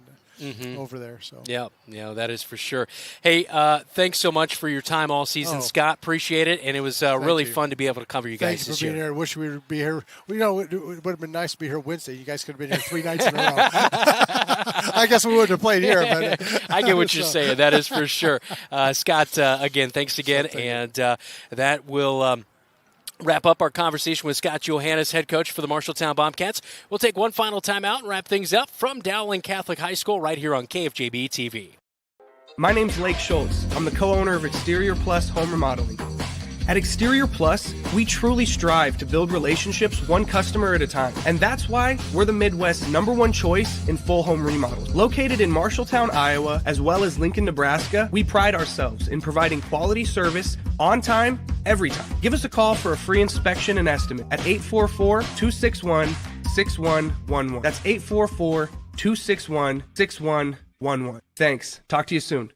over there. So yeah, that is for sure. Hey, thanks so much for your time all season, Scott. Appreciate it, and it was really fun to be able to cover you guys this year. Thanks for being here. Wish we would be here. It would have been nice to be here Wednesday. You guys could have been here 3 nights in a row. I guess we wouldn't have played here. But I get what you're saying. That is for sure. Scott, again, thanks again, and that will. Wrap up our conversation with Scott Johannes, head coach for the Marshalltown Bobcats. We'll take one final timeout and wrap things up from Dowling Catholic High School right here on KFJB-TV. My name's Lake Schultz. I'm the co-owner of Exterior Plus Home Remodeling. At Exterior Plus, we truly strive to build relationships one customer at a time. And that's why we're the Midwest's #1 choice in full home remodels. Located in Marshalltown, Iowa, as well as Lincoln, Nebraska, we pride ourselves in providing quality service on time, every time. Give us a call for a free inspection and estimate at 844-261-6111. That's 844-261-6111. Thanks. Talk to you soon.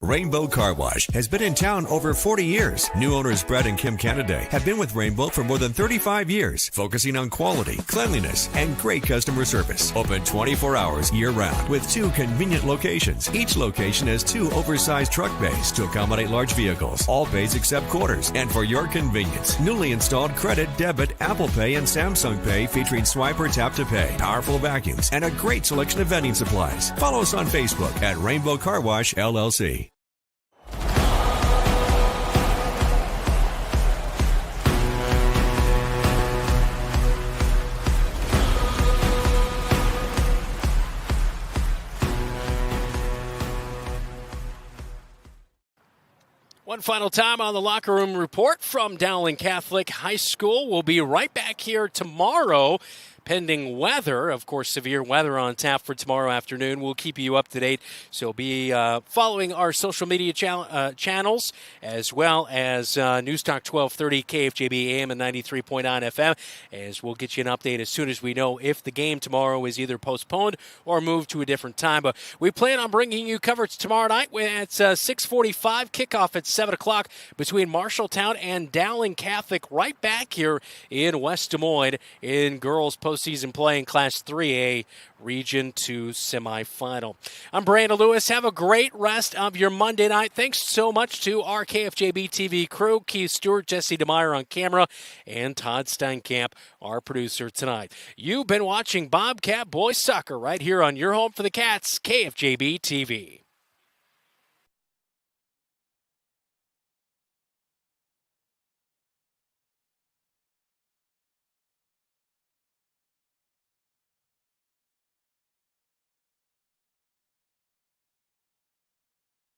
Rainbow Car Wash has been in town over 40 years. New owners Brett and Kim Canada have been with Rainbow for more than 35 years, focusing on quality, cleanliness, and great customer service. Open 24 hours year-round with 2 convenient locations. Each location has 2 oversized truck bays to accommodate large vehicles. All bays except quarters. And for your convenience, newly installed credit, debit, Apple Pay, and Samsung Pay featuring swipe or tap to pay, powerful vacuums, and a great selection of vending supplies. Follow us on Facebook at Rainbow Car Wash LLC. One final time on the locker room report from Dowling Catholic High School. We'll be right back here tomorrow, pending weather. Of course, severe weather on tap for tomorrow afternoon. We'll keep you up to date. So be following our social media channels, as well as News Talk 1230, KFJB AM and 93.9 FM, as we'll get you an update as soon as we know if the game tomorrow is either postponed or moved to a different time. But we plan on bringing you coverage tomorrow night at 6:45, kickoff at 7 o'clock between Marshalltown and Dowling Catholic, right back here in West Des Moines in girls postseason play in Class 3A Region 2 semifinal. I'm Brandon Lewis. Have a great rest of your Monday night. Thanks so much to our KFJB-TV crew, Keith Stewart, Jesse DeMeyer on camera, and Todd Steinkamp, our producer tonight. You've been watching Bobcat Boys Soccer right here on your home for the Cats, KFJB-TV.